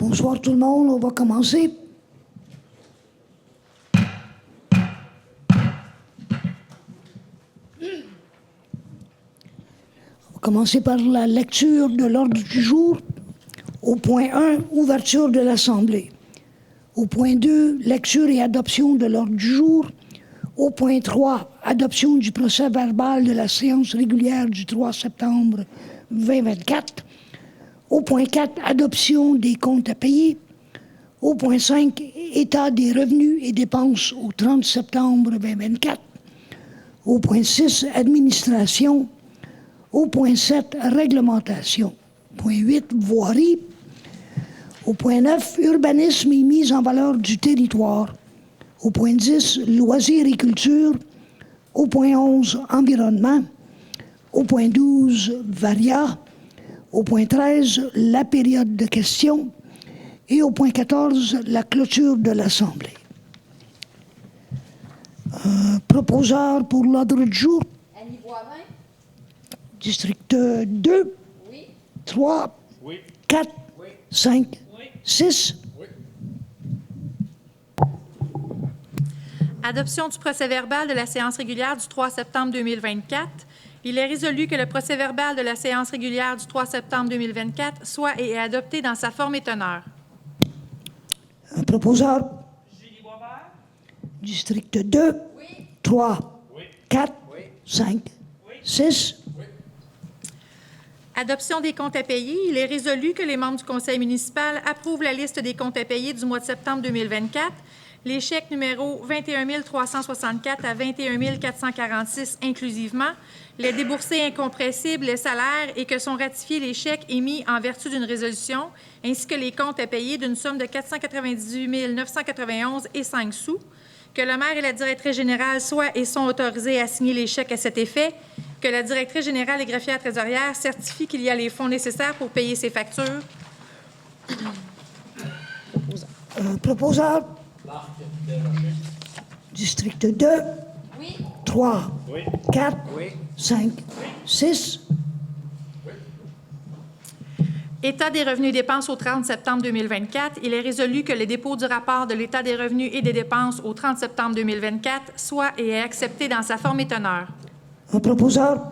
Bonsoir tout le monde, on va commencer. On va commencer par la lecture de l'ordre du jour. Au point 1, ouverture de l'Assemblée. Au point 2, lecture et adoption de l'ordre du jour. Au point 3, adoption du procès-verbal de la séance régulière du 3 septembre 2024. Au point 4, adoption des comptes à payer. Au point 5, état des revenus et dépenses au 30 septembre 2024. Au point 6, administration. Au point 7, réglementation. Point 8, voirie. Au point 9, urbanisme et mise en valeur du territoire. Au point 10, loisirs et culture. Au point 11, environnement. Au point 12, varia. Au point 13, la période de questions. Et au point 14, la clôture de l'Assemblée. Proposeur pour l'ordre du jour. Annie Boivin. District 2. Oui. 3. Oui. 4. Oui. 5. Oui. 6. Oui. Adoption du procès-verbal de la séance régulière du 3 septembre 2024. Il est résolu que le procès-verbal de la séance régulière du 3 septembre 2024 soit et est adopté dans sa forme et teneur. Proposeur. Julie Boisvert. District 2. Oui. 3. Oui. 4. Oui. 5. Oui. 6. Oui. Adoption des comptes à payer. Il est résolu que les membres du conseil municipal approuvent la liste des comptes à payer du mois de septembre 2024. Les chèques numéro 21 364 à 21 446 inclusivement, les déboursés incompressibles, les salaires et que sont ratifiés les chèques émis en vertu d'une résolution, ainsi que les comptes à payer d'une somme de 498 991 et 5 sous, que le maire et la directrice générale soient et sont autorisés à signer les chèques à cet effet, que la directrice générale et greffière trésorière certifie qu'il y a les fonds nécessaires pour payer ces factures. Proposeur. District 2. Oui. 3. Oui. 4. Oui. 5. 6. État des revenus et dépenses au 30 septembre 2024. Il est résolu que le dépôt du rapport de l'État des revenus et des dépenses au 30 septembre 2024 soit et est accepté dans sa forme et teneur. Un proposeur.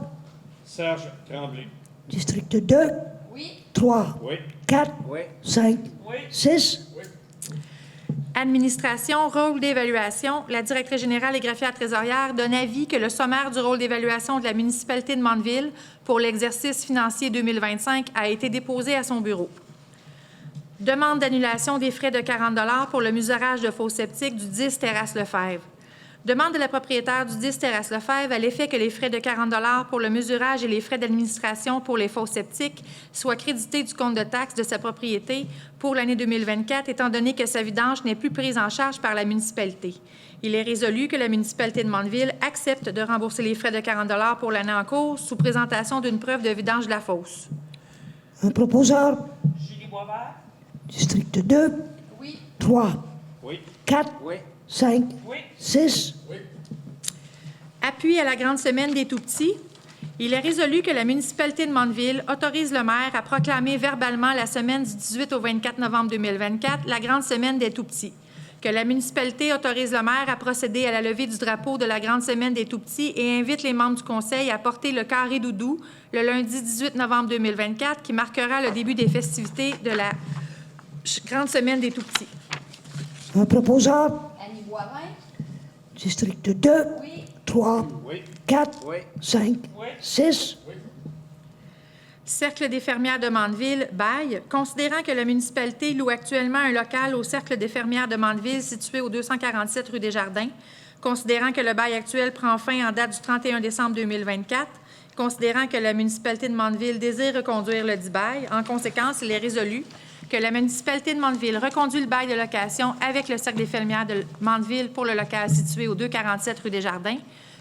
Serge Tremblay. District 2. Oui. 3. Oui. 4. Oui. 5. Oui. 6. Administration, rôle d'évaluation. La directrice générale et greffière trésorière donne avis que le sommaire du rôle d'évaluation de la municipalité de Mandeville pour l'exercice financier 2025 a été déposé à son bureau. Demande d'annulation des frais de 40 $ pour le musurage de fosse septique du 10 Terrasse Lefebvre. Demande de la propriétaire du 10 Terrasse Lefebvre à l'effet que les frais de 40 $ pour le mesurage et les frais d'administration pour les fosses septiques soient crédités du compte de taxes de sa propriété pour l'année 2024, étant donné que sa vidange n'est plus prise en charge par la municipalité. Il est résolu que la municipalité de Mandeville accepte de rembourser les frais de 40 $ pour l'année en cours sous présentation d'une preuve de vidange de la fosse. Un proposeur. Julie Boisvert. District 2. Oui. 3. Oui. 4. Oui. 5. Oui. 6. Oui. Appui à la grande semaine des tout-petits. Il est résolu que la municipalité de Mandeville autorise le maire à proclamer verbalement la semaine du 18 au 24 novembre 2024 la grande semaine des tout-petits. Que la municipalité autorise le maire à procéder à la levée du drapeau de la grande semaine des tout-petits et invite les membres du conseil à porter le carré doudou le lundi 18 novembre 2024 qui marquera le début des festivités de la grande semaine des tout-petits. Un proposeur. Annie Boivin. District 2. Oui. 3. Oui. 4. Oui. 5. Oui. 6. Cercle des fermières de Mandeville, bail. Considérant que la municipalité loue actuellement un local au Cercle des fermières de Mandeville situé au 247 rue des Jardins, considérant que le bail actuel prend fin en date du 31 décembre 2024, considérant que la municipalité de Mandeville désire reconduire le dit bail, en conséquence, il est résolu que la municipalité de Mandeville reconduit le bail de location avec le Cercle des fermières de Mandeville pour le local situé au 247 rue des Jardins,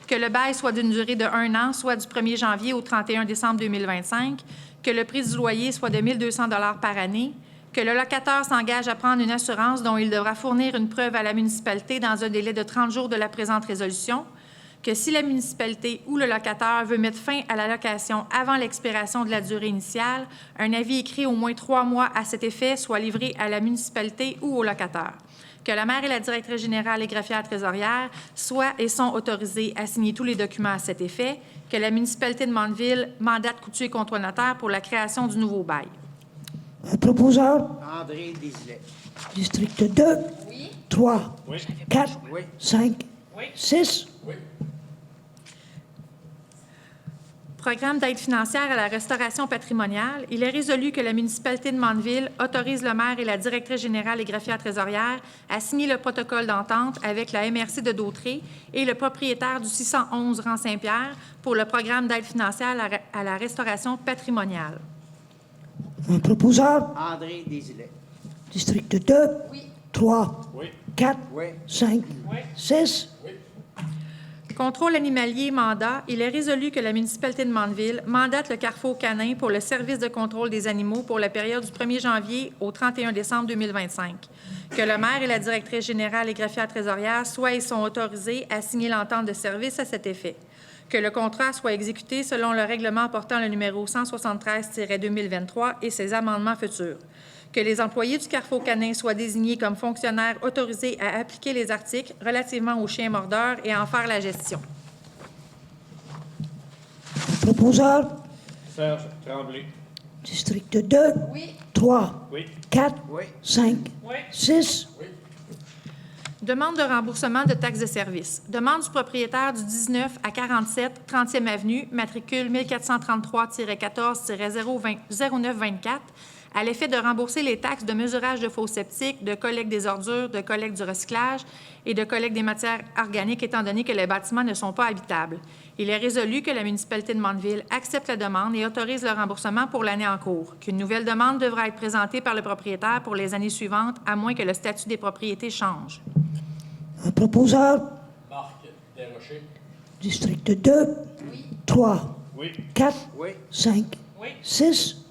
que le bail soit d'une durée de 1 an, soit du 1er janvier au 31 décembre 2025, que le prix du loyer soit de 1 200 $ par année, que le locataire s'engage à prendre une assurance dont il devra fournir une preuve à la municipalité dans un délai de 30 jours de la présente résolution, que si la municipalité ou le locataire veut mettre fin à la location avant l'expiration de la durée initiale, un avis écrit au moins 3 mois à cet effet soit livré à la municipalité ou au locataire. Que la maire et la directrice générale et greffière trésorière soient et sont autorisés à signer tous les documents à cet effet. Que la municipalité de Mandeville mandate Coutu et Comtois Notaire pour la création du nouveau bail. Un proposeur. André Desilets. District 2, Oui. 3, Oui. 4, Oui. 5, Oui. 6. Programme d'aide financière à la restauration patrimoniale, il est résolu que la municipalité de Mandeville autorise le maire et la directrice générale et greffière trésorière à signer le protocole d'entente avec la MRC de Dautré et le propriétaire du 611 rang Saint-Pierre pour le programme d'aide financière à la restauration patrimoniale. Un proposeur. André Desilets. District 2, Oui. 3, Oui. 4, Oui. 5, Oui. 6. Contrôle animalier mandat, il est résolu que la municipalité de Mandeville mandate le Carrefour canin pour le service de contrôle des animaux pour la période du 1er janvier au 31 décembre 2025. Que le maire et la directrice générale et greffière trésorière soient et sont autorisés à signer l'entente de service à cet effet. Que le contrat soit exécuté selon le règlement portant le numéro 173-2023 et ses amendements futurs. Que les employés du Carrefour canin soient désignés comme fonctionnaires autorisés à appliquer les articles relativement aux chiens mordeurs et à en faire la gestion. Proposeur. Serge Tremblay. District 2, Oui. 3, Oui. 4, Oui. 5, Oui. 6. Demande de remboursement de taxes de service. Demande du propriétaire du 19 à 47 30e Avenue, matricule 1433-14-0924, à l'effet de rembourser les taxes de mesurage de faux septiques, de collecte des ordures, de collecte du recyclage et de collecte des matières organiques, étant donné que les bâtiments ne sont pas habitables. Il est résolu que la municipalité de Mandeville accepte la demande et autorise le remboursement pour l'année en cours, qu'une nouvelle demande devra être présentée par le propriétaire pour les années suivantes, à moins que le statut des propriétés change. Un proposeur. Marc Desrochers. District 2, Oui. 3, Oui. 4, Oui. 5, Oui. 6.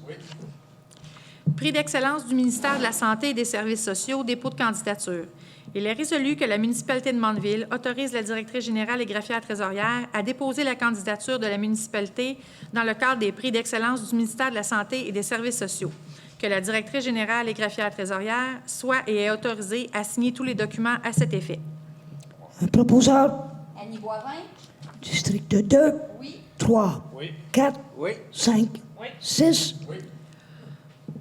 Prix d'excellence du ministère de la Santé et des Services sociaux, dépôt de candidature. Il est résolu que la municipalité de Mandeville autorise la directrice générale et greffière trésorière à déposer la candidature de la municipalité dans le cadre des prix d'excellence du ministère de la Santé et des Services sociaux. Que la directrice générale et greffière trésorière soit et est autorisée à signer tous les documents à cet effet. Un proposeur. Annie Boivin. District 2, Oui. 3, Oui. 4, Oui. 5, Oui. 6.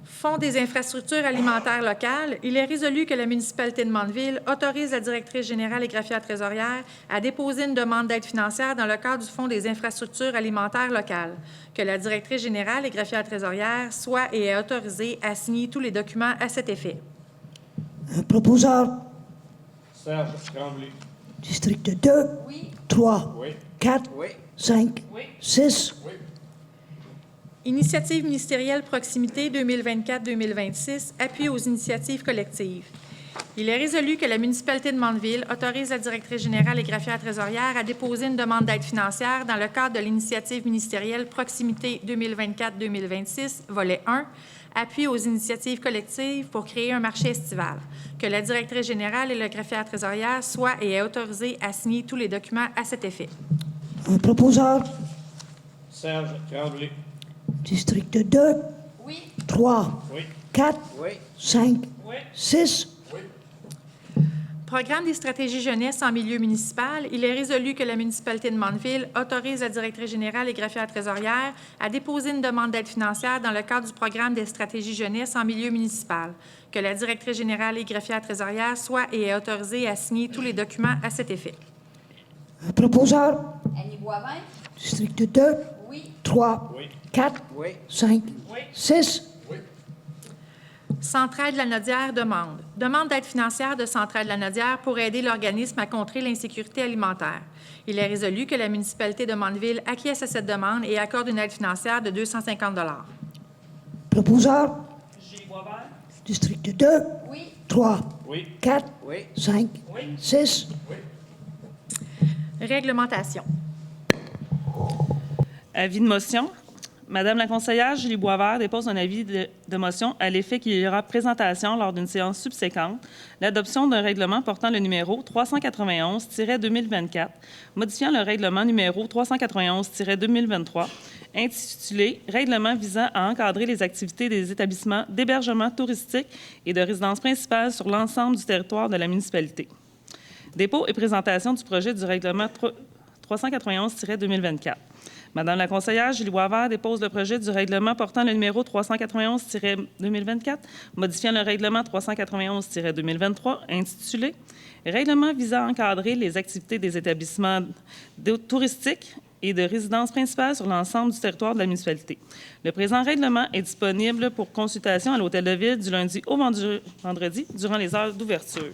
Fonds des infrastructures alimentaires locales, il est résolu que la municipalité de Mandeville autorise la directrice générale et greffière trésorière à déposer une demande d'aide financière dans le cadre du Fonds des infrastructures alimentaires locales. Que la directrice générale et greffière trésorière soit et est autorisée à signer tous les documents à cet effet. Un proposeur. Serge Tremblay. District 2, Oui. 3, Oui. 4, Oui. 5, Oui. 6. Initiative ministérielle Proximité 2024-2026, appui aux initiatives collectives. Il est résolu que la municipalité de Mandeville autorise la directrice générale et greffière trésorière à déposer une demande d'aide financière dans le cadre de l'initiative ministérielle Proximité 2024-2026, volet 1, appui aux initiatives collectives pour créer un marché estival. Que la directrice générale et le greffière trésorière soient et est autorisée à signer tous les documents à cet effet. Un proposeur. Serge Tremblay. District 2, Oui. 3, Oui. 4, Oui. 5, Oui. 6. Programme des stratégies jeunesse en milieu municipal, il est résolu que la municipalité de Mandeville autorise la directrice générale et greffière trésorière à déposer une demande d'aide financière dans le cadre du programme des stratégies jeunesse en milieu municipal. Que la directrice générale et greffière trésorière soit et est autorisée à signer tous les documents à cet effet. Un proposeur. Annie Boivin. District 2, Oui. 3, Oui. 4, Oui. 5, Oui. 6. Centraide Lanaudière demande. Demande d'aide financière de Centraide Lanaudière pour aider l'organisme à contrer l'insécurité alimentaire. Il est résolu que la municipalité de Mandeville acquiesce à cette demande et accorde une aide financière de 250 $. Proposeur. J. Boisvert. District 2, Oui. 3, Oui. 4, Oui. 5, Oui. 6. Réglementation. Avis de motion. Madame la conseillère Julie Boisvert dépose un avis de motion à l'effet qu'il y aura présentation lors d'une séance subséquente, l'adoption d'un règlement portant le numéro 391-2024, modifiant le règlement numéro 391-2023, intitulé « Règlement visant à encadrer les activités des établissements d'hébergement touristique et de résidence principale sur l'ensemble du territoire de la municipalité ». Dépôt et présentation du projet du règlement 391-2024. Madame la conseillère Julie Boisvert dépose le projet du règlement portant le numéro 391-2024, modifiant le règlement 391-2023, intitulé « Règlement visant à encadrer les activités des établissements touristiques et de résidence principale sur l'ensemble du territoire de la municipalité. Le présent règlement est disponible pour consultation à l'Hôtel de Ville du lundi au vendredi durant les heures d'ouverture.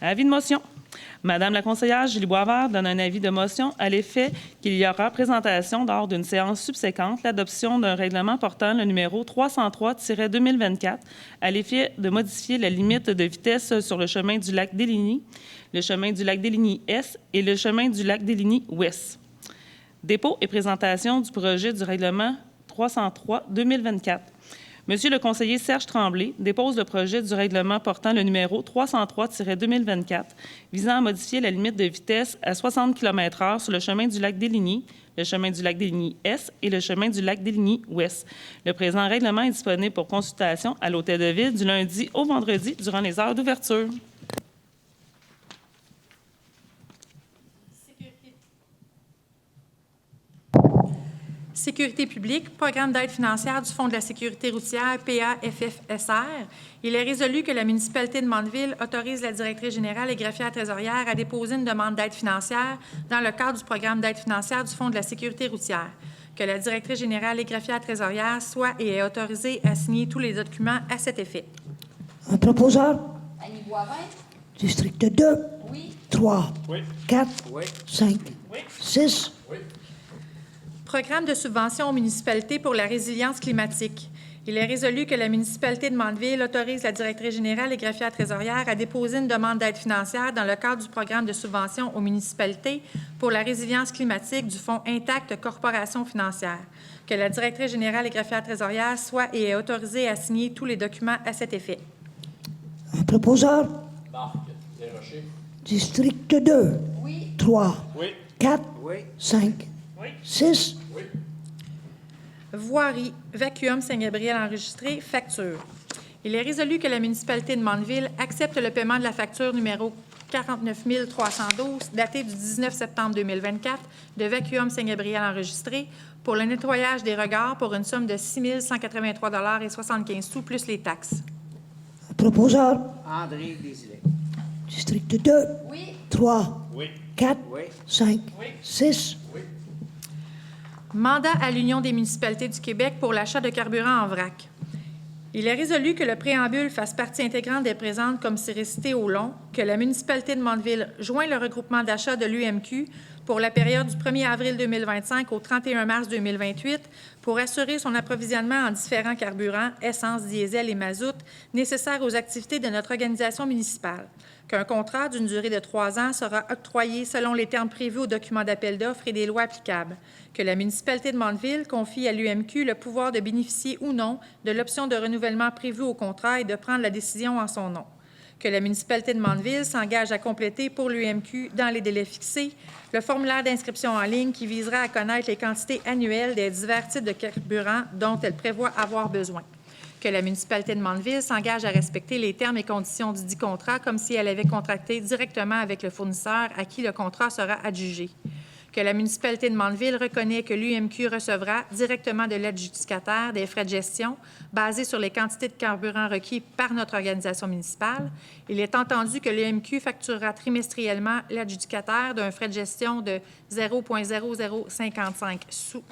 Avis de motion. Madame la conseillère Julie Boisvert donne un avis de motion à l'effet qu'il y aura présentation lors d'une séance subséquente l'adoption d'un règlement portant le numéro 303-2024 à l'effet de modifier la limite de vitesse sur le chemin du lac Déligny, le chemin du lac Déligny-Est et le chemin du lac Déligny-Ouest. Dépôt et présentation du projet du règlement 303-2024. Monsieur le conseiller Serge Tremblay dépose le projet du règlement portant le numéro 303-2024 visant à modifier la limite de vitesse à 60 km/h sur le chemin du lac Déligny, le chemin du lac Déligny-Est et le chemin du lac Déligny-Ouest. Le présent règlement est disponible pour consultation à l'Hôtel de Ville du lundi au vendredi durant les heures d'ouverture. Sécurité publique, programme d'aide financière du Fonds de la sécurité routière, PAFFSR. Il est résolu que la municipalité de Mandeville autorise la directrice générale et greffière trésorière à déposer une demande d'aide financière dans le cadre du programme d'aide financière du Fonds de la sécurité routière. Que la directrice générale et greffière trésorière soit et est autorisée à signer tous les documents à cet effet. Un proposeur? Annie Boivin. District 2, Oui. 3, Oui. 4, Oui. 5, Oui. 6. Oui. Programme de subvention aux municipalités pour la résilience climatique. Il est résolu que la municipalité de Mandeville autorise la directrice générale et greffière trésorière à déposer une demande d'aide financière dans le cadre du programme de subvention aux municipalités pour la résilience climatique du Fonds Intact Corporation financière. Que la directrice générale et greffière trésorière soit et est autorisée à signer tous les documents à cet effet. Un proposeur? Marc Desrochers. District 2, Oui. 3, Oui. 4, Oui. 5, Oui. 6. Oui. Voirie, Vacuum Saint-Gabriel enregistré, facture. Il est résolu que la municipalité de Mandeville accepte le paiement de la facture numéro 49 312, datée du 19 septembre 2024, de Vacuum Saint-Gabriel enregistré pour le nettoyage des regards pour une somme de 6 183,75 $ plus les taxes. Un proposeur? André Desilets. District 2, Oui. 3, Oui. 4, Oui. 5, Oui. 6. Oui. Mandat à l'Union des municipalités du Québec pour l'achat de carburant en vrac. Il est résolu que le préambule fasse partie intégrante des présentes comme c'est récité au long, que la municipalité de Mandeville joint le regroupement d'achat de l'UMQ pour la période du 1er avril 2025 au 31 mars 2028 pour assurer son approvisionnement en différents carburants, essence, diesel et mazout nécessaires aux activités de notre organisation municipale. Qu'un contrat d'une durée de 3 ans sera octroyé selon les termes prévus au document d'appel d'offres et des lois applicables. Que la municipalité de Mandeville confie à l'UMQ le pouvoir de bénéficier ou non de l'option de renouvellement prévue au contrat et de prendre la décision en son nom. Que la municipalité de Mandeville s'engage à compléter pour l'UMQ, dans les délais fixés, le formulaire d'inscription en ligne qui visera à connaître les quantités annuelles des divers types de carburants dont elle prévoit avoir besoin. Que la municipalité de Mandeville s'engage à respecter les termes et conditions du dit contrat comme si elle avait contracté directement avec le fournisseur à qui le contrat sera adjugé. Que la municipalité de Mandeville reconnaît que l'UMQ recevra directement de l'adjudicataire des frais de gestion basés sur les quantités de carburant requis par notre organisation municipale. Il est entendu que l'UMQ facturera trimestriellement l'adjudicataire d'un frais de gestion de 0,0055 sous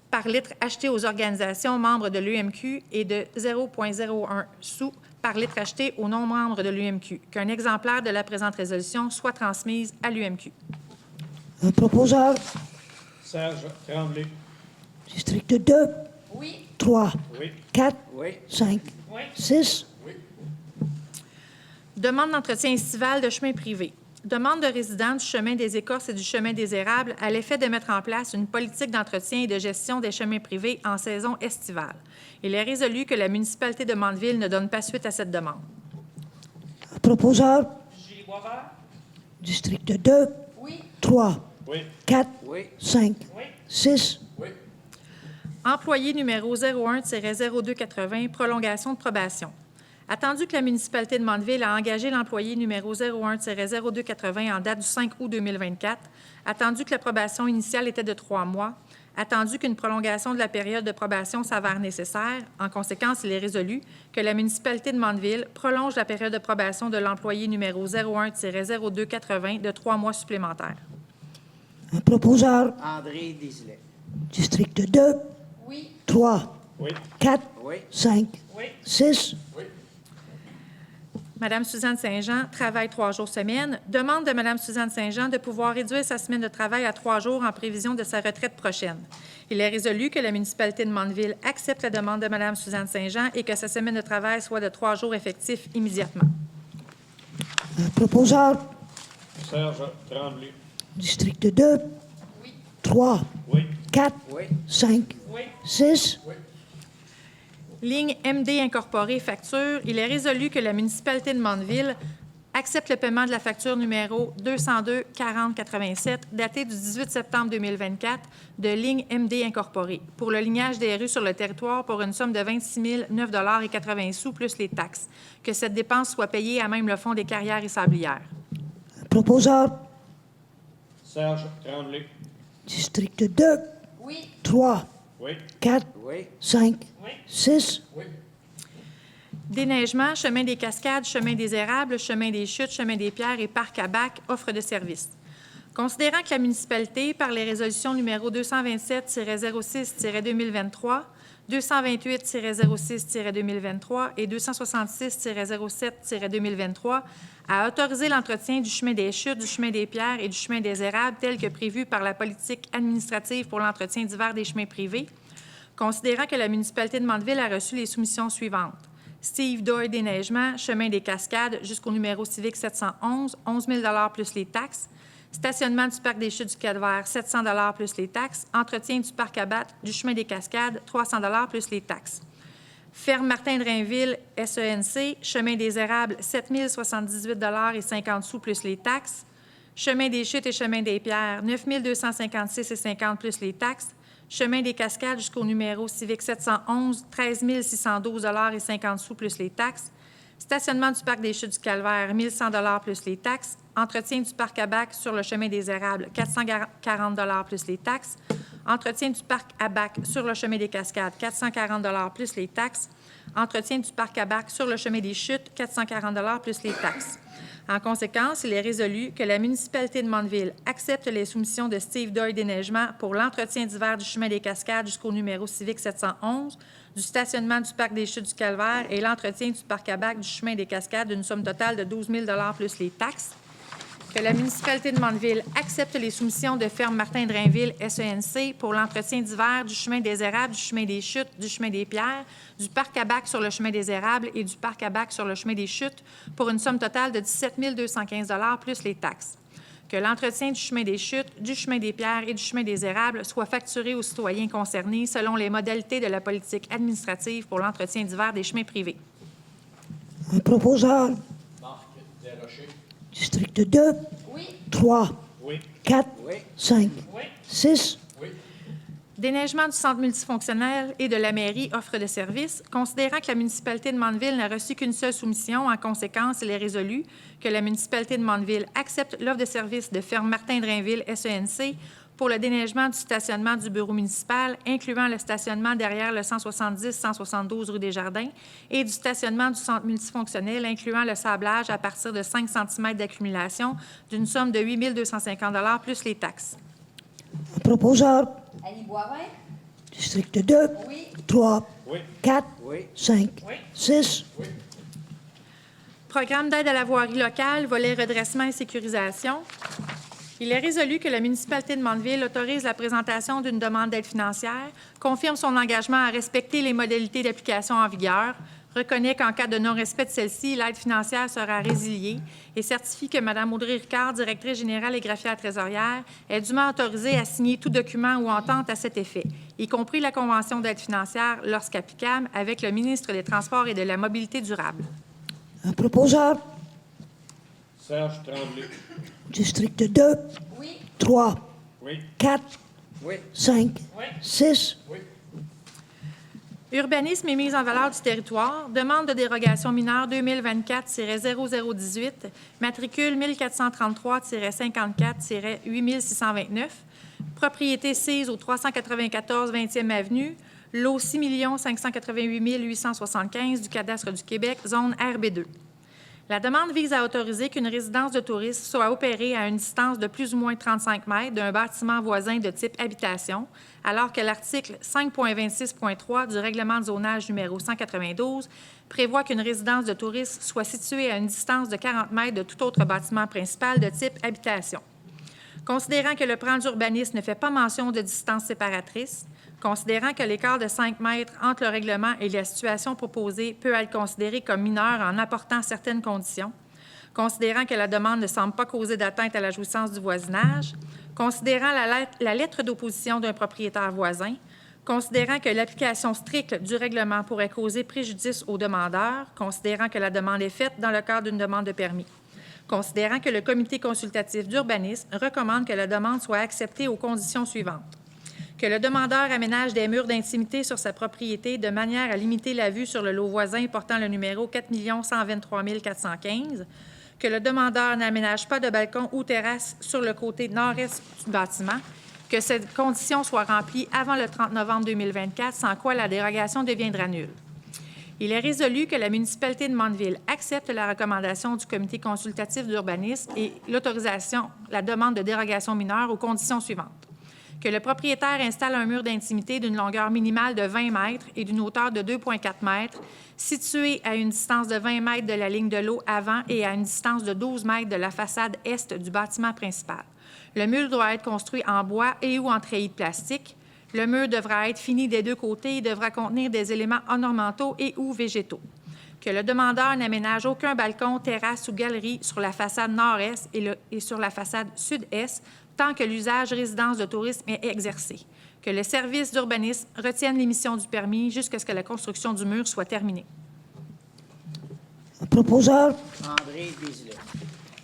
par litre acheté aux organisations membres de l'UMQ et de 0,01 sous par litre acheté aux non-membres de l'UMQ. Qu'un exemplaire de la présente résolution soit transmise à l'UMQ. Un proposeur? Serge Tremblay. District 2, Oui. 3, Oui. 4, Oui. 5, Oui. 6. Oui. Demande d'entretien estival de chemin privé. Demande de résidents du chemin des Écorces et du chemin des Érables à l'effet de mettre en place une politique d'entretien et de gestion des chemins privés en saison estivale. Il est résolu que la municipalité de Mandeville ne donne pas suite à cette demande. Proposeur, Julie Boisvert. district 2, Oui. 3, Oui. 4, Oui. 5, Oui. 6, Oui. Employé numéro 01-0280, prolongation de probation. Attendu que la municipalité de Mandeville a engagé l'employé numéro 01-0280 en date du 5 août 2024, attendu que la probation initiale était de 3 mois, attendu qu'une prolongation de la période de probation s'avère nécessaire, en conséquence, il est résolu que la municipalité de Mandeville prolonge la période de probation de l'employé numéro 01-0280 de 3 mois supplémentaires. proposeur, André Desilets. district 2, Oui. 3, Oui. 4, Oui. 5, Oui. 6, Oui. Madame Suzanne Saint-Jean travaille 3 jours semaine. Demande de Madame Suzanne Saint-Jean de pouvoir réduire sa semaine de travail à 3 jours en prévision de sa retraite prochaine. Il est résolu que la municipalité de Mandeville accepte la demande de Madame Suzanne Saint-Jean et que sa semaine de travail soit de 3 jours effectifs immédiatement. proposeur, Serge Tremblay. district 2, 3, Oui. 4, Oui. 5, Oui. 6, Oui. Ligne MD incorporée facture, il est résolu que la municipalité de Mandeville accepte le paiement de la facture numéro 202-4087, datée du 18 septembre 2024, de Ligne MD incorporée, pour le lignage des rues sur le territoire pour une somme de 26 009,80 plus les taxes. Que cette dépense soit payée à même le Fonds des carrières et sablières. proposeur, Serge Tremblay. district 2, Oui. 3, Oui. 4, Oui. 5, Oui. 6, Oui. Déneigement, chemin des Cascades, chemin des Érables, chemin des Chutes, chemin des Pierres et parc à bac, offre de services. Considérant que la municipalité, par les résolutions numéro 227-06-2023, 228-06-2023 et 266-07-2023, a autorisé l'entretien du chemin des Chutes, du chemin des Pierres et du chemin des Érables tel que prévu par la politique administrative pour l'entretien d'hiver des chemins privés, considérant que la municipalité de Mandeville a reçu les soumissions suivantes. Steve Doyle Déneigement, chemin des Cascades jusqu'au numéro civique 711, 11 000 plus les taxes. Stationnement du parc des Chutes du Calvaire, 700 plus les taxes. Entretien du parc à battre du chemin des Cascades, 300 plus les taxes. Ferme Martin-Drainville, SENC, chemin des Érables, 7 078 et 50 sous plus les taxes. Chemin des Chutes et chemin des Pierres, 9 256 et 50 plus les taxes. Chemin des Cascades jusqu'au numéro civique 711, 13 612 et 50 sous plus les taxes. Stationnement du parc des Chutes du Calvaire, 1 100 plus les taxes. Entretien du parc à bac sur le chemin des Érables, 440 plus les taxes. Entretien du parc à bac sur le chemin des Cascades, 440 plus les taxes. Entretien du parc à bac sur le chemin des Chutes, 440 plus les taxes. En conséquence, il est résolu que la municipalité de Mandeville accepte les soumissions de Steve Doyle Déneigement pour l'entretien d'hiver du chemin des Cascades jusqu'au numéro civique 711, du stationnement du parc des Chutes du Calvaire et l'entretien du parc à bac du chemin des Cascades d'une somme totale de 12 000 plus les taxes. Que la municipalité de Mandeville accepte les soumissions de Ferme Martin-Drainville, SENC, pour l'entretien d'hiver du chemin des Érables, du chemin des Chutes, du chemin des Pierres, du parc à bac sur le chemin des Érables et du parc à bac sur le chemin des Chutes pour une somme totale de 17 215 plus les taxes. Que l'entretien du chemin des Chutes, du chemin des Pierres et du chemin des Érables soit facturé aux citoyens concernés selon les modalités de la politique administrative pour l'entretien d'hiver des chemins privés. proposeur, Marc Desrochers. district 2, Oui. 3, Oui. 4, Oui. 5, Oui. 6, Oui. Déneigement du centre multifonctionnel et de la mairie offre de services. Considérant que la municipalité de Mandeville n'a reçu qu'une seule soumission, en conséquence, il est résolu que la municipalité de Mandeville accepte l'offre de service de Ferme Martin-Drainville, SENC, pour le déneigement du stationnement du bureau municipal, incluant le stationnement derrière le 170-172 rue des Jardins, et du stationnement du centre multifonctionnel, incluant le sablage à partir de 5 cm d'accumulation, d'une somme de 8 250 plus les taxes. proposeur, Annie Boivin. district 2, Oui. 3, Oui. 4, Oui. 5, Oui. 6, Oui. Programme d'aide à la voirie locale, volet redressement et sécurisation. Il est résolu que la municipalité de Mandeville autorise la présentation d'une demande d'aide financière, confirme son engagement à respecter les modalités d'application en vigueur, reconnaît qu'en cas de non-respect de celle-ci, l'aide financière sera résiliée et certifie que Mme Audrey Ricard, directrice générale et greffière trésorière, est dûment autorisée à signer tout document ou entente à cet effet, y compris la convention d'aide financière, lorsqu'applicable, avec le ministre des Transports et de la Mobilité durable. Un proposeur. Serge Tremblay. District 2, Oui. 3, Oui. 4, Oui. 5, 6. Oui. Urbanisme et mise en valeur du territoire, demande de dérogation mineure 2024-0018, matricule 1433-54-8629, propriété sise au 394 20e Avenue, lot 6 588 875 du cadastre du Québec, zone RB2. La demande vise à autoriser qu'une résidence de tourisme soit opérée à une distance de plus ou moins 35 mètres d'un bâtiment voisin de type habitation, alors que l'article 5.26.3 du règlement de zonage numéro 192 prévoit qu'une résidence de tourisme soit située à une distance de 40 mètres de tout autre bâtiment principal de type habitation. Considérant que le plan d'urbanisme ne fait pas mention de distance séparatrice, considérant que l'écart de 5 mètres entre le règlement et la situation proposée peut être considéré comme mineur en apportant certaines conditions, considérant que la demande ne semble pas causer d'atteinte à la jouissance du voisinage, considérant la lettre d'opposition d'un propriétaire voisin, considérant que l'application stricte du règlement pourrait causer préjudice au demandeur, considérant que la demande est faite dans le cadre d'une demande de permis, considérant que le comité consultatif d'urbanisme recommande que la demande soit acceptée aux conditions suivantes. Que le demandeur aménage des murs d'intimité sur sa propriété de manière à limiter la vue sur le lot voisin portant le numéro 4 123 415, que le demandeur n'aménage pas de balcon ou terrasse sur le côté nord-est du bâtiment, que cette condition soit remplie avant le 30 novembre 2024, sans quoi la dérogation deviendra nulle. Il est résolu que la municipalité de Mandeville accepte la recommandation du comité consultatif d'urbanisme et la demande de dérogation mineure aux conditions suivantes. Que le propriétaire installe un mur d'intimité d'une longueur minimale de 20 mètres et d'une hauteur de 2,4 mètres, situé à une distance de 20 mètres de la ligne de l'eau avant et à une distance de 12 mètres de la façade est du bâtiment principal. Le mur doit être construit en bois et ou en treillis de plastique. Le mur devra être fini des deux côtés et devra contenir des éléments ornementaux et ou végétaux. Que le demandeur n'aménage aucun balcon, terrasse ou galerie sur la façade nord-est et sur la façade sud-est, tant que l'usage résidence de tourisme est exercé. Que le service d'urbanisme retienne l'émission du permis jusqu'à ce que la construction du mur soit terminée. Un proposeur. André Desilets.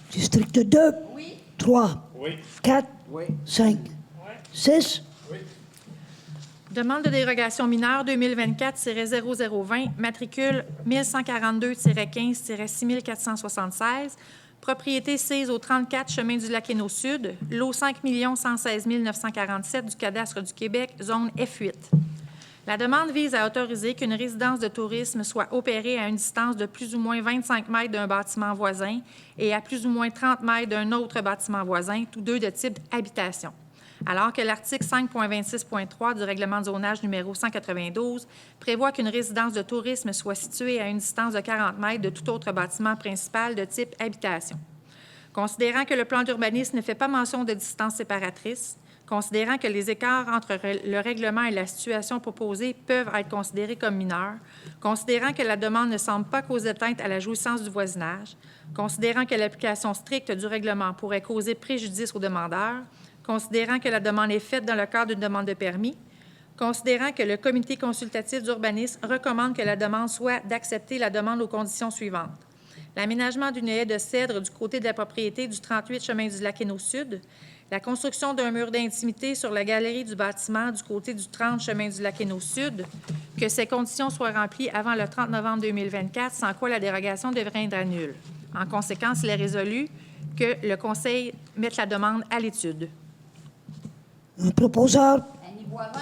District 2, Oui. 3, Oui. 4, Oui. 5, 6. Oui. Demande de dérogation mineure 2024-0020, matricule 1142-15-6476, propriété sise au 34 chemin du Lac-Éno Sud, lot 5 116 947 du cadastre du Québec, zone F8. La demande vise à autoriser qu'une résidence de tourisme soit opérée à une distance de plus ou moins 25 mètres d'un bâtiment voisin et à plus ou moins 30 mètres d'un autre bâtiment voisin, tous deux de type habitation. Alors que l'article 5.26.3 du règlement de zonage numéro 192 prévoit qu'une résidence de tourisme soit située à une distance de 40 mètres de tout autre bâtiment principal de type habitation. Considérant que le plan d'urbanisme ne fait pas mention de distance séparatrice, considérant que les écarts entre le règlement et la situation proposée peuvent être considérés comme mineurs, considérant que la demande ne semble pas causer atteinte à la jouissance du voisinage, considérant que l'application stricte du règlement pourrait causer préjudice au demandeur, considérant que la demande est faite dans le cadre d'une demande de permis, considérant que le comité consultatif d'urbanisme recommande que la demande soit d'accepter la demande aux conditions suivantes. L'aménagement d'une haie de cèdre du côté de la propriété du 38 chemin du Lac-Éno Sud, la construction d'un mur d'intimité sur la galerie du bâtiment du côté du 30 chemin du Lac-Éno Sud, que ces conditions soient remplies avant le 30 novembre 2024, sans quoi la dérogation deviendra nulle. En conséquence, il est résolu que le Conseil mette la demande à l'étude. Un proposeur. Annie Boivin.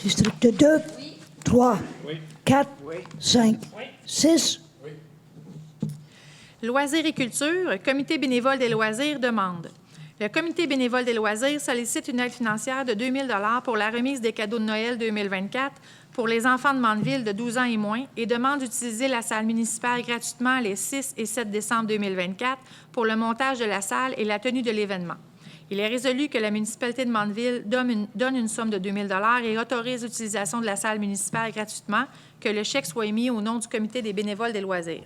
District 2, Oui. 3, Oui. 4, Oui. 5, 6. Oui. Loisirs et culture, Comité bénévole des loisirs demande. Le Comité bénévole des loisirs sollicite une aide financière de 2 000 $ pour la remise des cadeaux de Noël 2024 pour les enfants de Mandeville de 12 ans et moins et demande d'utiliser la salle municipale gratuitement les 6 et 7 décembre 2024 pour le montage de la salle et la tenue de l'événement. Il est résolu que la municipalité de Mandeville donne une somme de 2 000 $ et autorise l'utilisation de la salle municipale gratuitement, que le chèque soit émis au nom du Comité des bénévoles des loisirs.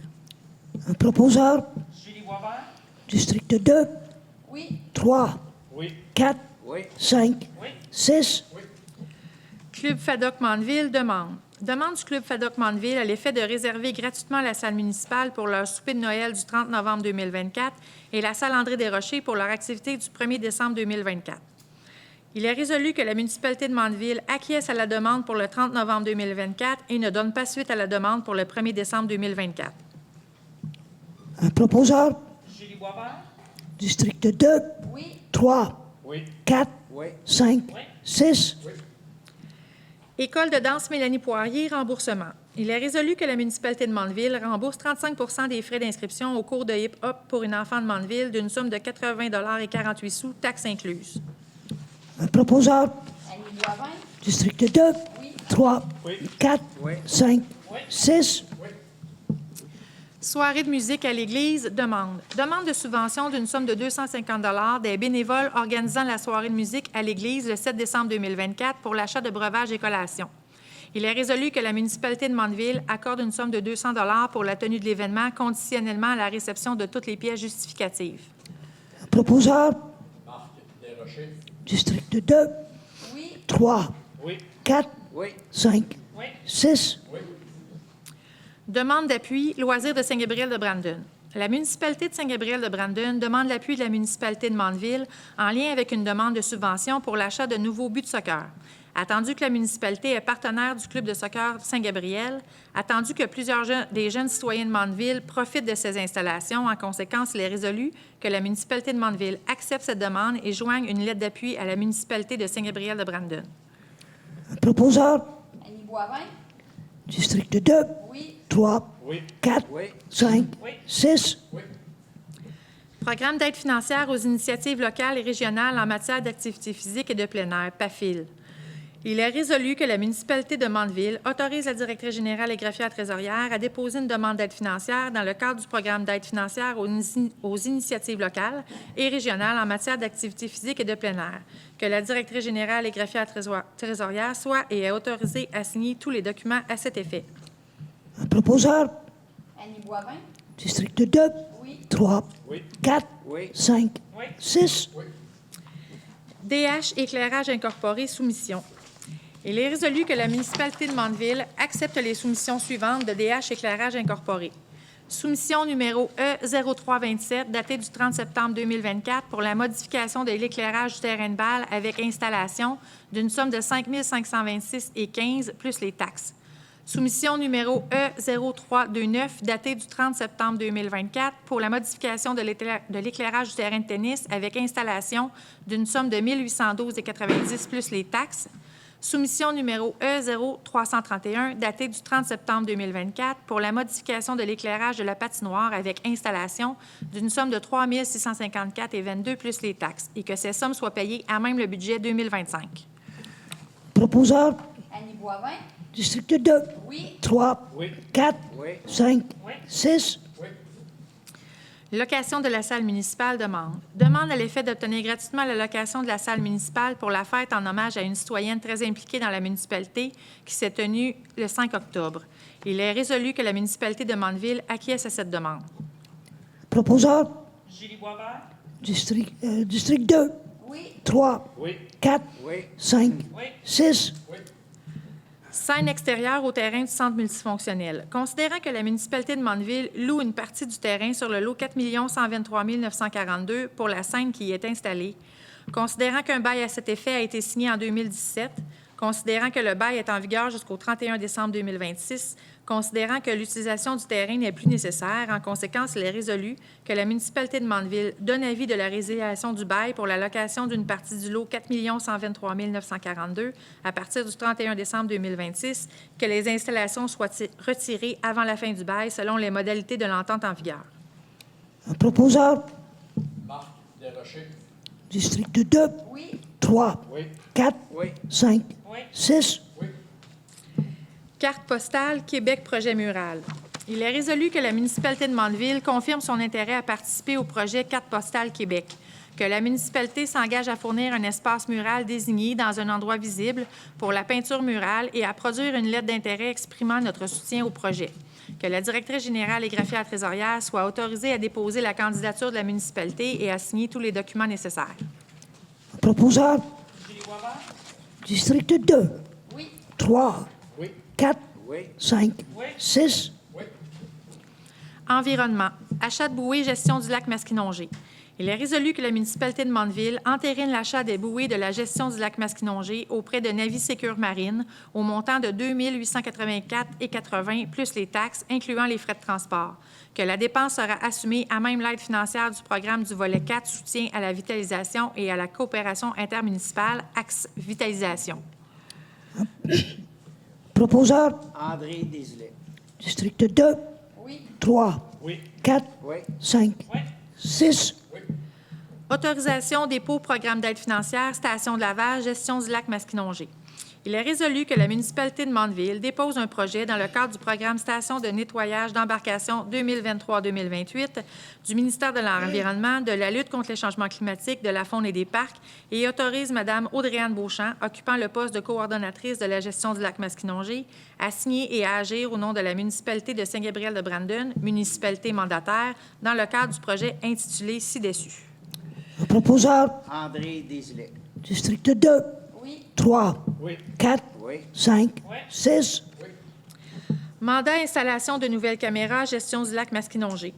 Un proposeur. Julie Boisvert. District 2, Oui. 3, Oui. 4, Oui. 5, Oui. 6. Club Fadoc Mandeville demande. Demande du Club Fadoc Mandeville à l'effet de réserver gratuitement la salle municipale pour leur souper de Noël du 30 novembre 2024 et la salle André Desrochers pour leur activité du 1er décembre 2024. Il est résolu que la municipalité de Mandeville acquiesce à la demande pour le 30 novembre 2024 et ne donne pas suite à la demande pour le 1er décembre 2024. Un proposeur. Julie Boisvert. District 2, Oui. 3, Oui. 4, Oui. 5, 6. École de danse Mélanie Poirier, remboursement. Il est résolu que la municipalité de Mandeville rembourse 35 % des frais d'inscription au cours de hip-hop pour une enfant de Mandeville d'une somme de 80,48 $, taxes incluses. Un proposeur. Annie Boivin. District 2, Oui. 3, Oui. 4, Oui. 5, 6. Soirée de musique à l'église, demande. Demande de subvention d'une somme de 250 $ des bénévoles organisant la soirée de musique à l'église le 7 décembre 2024 pour l'achat de breuvages et collations. Il est résolu que la municipalité de Mandeville accorde une somme de 200 $ pour la tenue de l'événement, conditionnellement à la réception de toutes les pièces justificatives. Un proposeur. Marc Desrochers. District 2, Oui. 3, Oui. 4, Oui. 5, Oui. 6. Demande d'appui, loisirs de Saint-Gabriel de Brandon. La municipalité de Saint-Gabriel de Brandon demande l'appui de la municipalité de Mandeville en lien avec une demande de subvention pour l'achat de nouveaux buts de soccer. Attendu que la municipalité est partenaire du club de soccer Saint-Gabriel, attendu que plusieurs des jeunes citoyens de Mandeville profitent de ces installations, en conséquence, il est résolu que la municipalité de Mandeville accepte cette demande et joigne une lettre d'appui à la municipalité de Saint-Gabriel de Brandon. Un proposeur. Annie Boivin. District 2, Oui. 3, Oui. 4, Oui. 5, Oui. 6. Programme d'aide financière aux initiatives locales et régionales en matière d'activité physique et de plein air, PAFIL. Il est résolu que la municipalité de Mandeville autorise la directrice générale et greffière trésorière à déposer une demande d'aide financière dans le cadre du programme d'aide financière aux initiatives locales et régionales en matière d'activité physique et de plein air, que la directrice générale et greffière trésorière soit et est autorisée à signer tous les documents à cet effet. Un proposeur. Annie Boivin. District 2, Oui. 3, Oui. 4, Oui. 5, Oui. 6. DH Éclairage Incorporé, soumission. Il est résolu que la municipalité de Mandeville accepte les soumissions suivantes de DH Éclairage Incorporé. Soumission numéro E0327, datée du 30 septembre 2024 pour la modification de l'éclairage du terrain de balle avec installation d'une somme de 5 526,15 plus les taxes. Soumission numéro E0329, datée du 30 septembre 2024 pour la modification de l'éclairage du terrain de tennis avec installation d'une somme de 1 812,90 plus les taxes. Soumission numéro E0331, datée du 30 septembre 2024 pour la modification de l'éclairage de la patinoire avec installation d'une somme de 3 654,22 plus les taxes et que ces sommes soient payées à même le budget 2025. Proposeur. Annie Boivin. District 2, Oui. 3, Oui. 4, Oui. 5, Oui. 6. Location de la salle municipale demande. Demande à l'effet d'obtenir gratuitement la location de la salle municipale pour la fête en hommage à une citoyenne très impliquée dans la municipalité qui s'est tenue le 5 octobre. Il est résolu que la municipalité de Mandeville acquiesce à cette demande. Proposeur. Julie Boisvert. District 2, Oui. 3, Oui. 4, Oui. 5, Oui. 6. Scène extérieure au terrain du centre multifonctionnel. Considérant que la municipalité de Mandeville loue une partie du terrain sur le lot 4 123 942 pour la scène qui y est installée, considérant qu'un bail à cet effet a été signé en 2017, considérant que le bail est en vigueur jusqu'au 31 décembre 2026, considérant que l'utilisation du terrain n'est plus nécessaire, en conséquence, il est résolu que la municipalité de Mandeville donne avis de la résiliation du bail pour la location d'une partie du lot 4 123 942 à partir du 31 décembre 2026, que les installations soient retirées avant la fin du bail selon les modalités de l'entente en vigueur. Un proposeur. Marc Desrochers. District 2, Oui. 3, Oui. 4, Oui. 5, Oui. 6. Carte postale Québec Projet Mural. Il est résolu que la municipalité de Mandeville confirme son intérêt à participer au projet Carte postale Québec, que la municipalité s'engage à fournir un espace mural désigné dans un endroit visible pour la peinture murale et à produire une lettre d'intérêt exprimant notre soutien au projet. Que la directrice générale et greffière trésorière soit autorisée à déposer la candidature de la municipalité et à signer tous les documents nécessaires. Proposeur. District 2. Oui. 3. Oui. 4. Oui. 5. 6. Oui. Environnement. Achat de bouées, gestion du lac Masquinongé. Il est résolu que la municipalité de Mandeville entérine l'achat des bouées de la gestion du lac Masquinongé auprès de Navisécure Marine au montant de 2 884,80 plus les taxes, incluant les frais de transport. Que la dépense sera assumée à même l'aide financière du programme du volet 4, soutien à la vitalisation et à la coopération intermunicipale, axe vitalisation. Proposeur. André Désilet. District 2. Oui. 3. Oui. 4. Oui. 5. 6. Autorisation dépôt programme d'aide financière, station de lavage, gestion du lac Masquinongé. Il est résolu que la municipalité de Mandeville dépose un projet dans le cadre du programme Station de nettoyage d'embarcation 2023-2028 du ministère de l'Environnement, de la lutte contre les changements climatiques, de la faune et des parcs et autorise Mme Audrey-Anne Beauchamp, occupant le poste de coordonnatrice de la gestion du lac Masquinongé, à signer et à agir au nom de la municipalité de Saint-Gabriel-de-Brandon, municipalité mandataire, dans le cadre du projet intitulé ci-dessus. Proposeur. André Désilet. District 2. Oui. 3. Oui. 4. Oui. 5. 6. Mandat installation de nouvelles caméras, gestion du lac Masquinongé.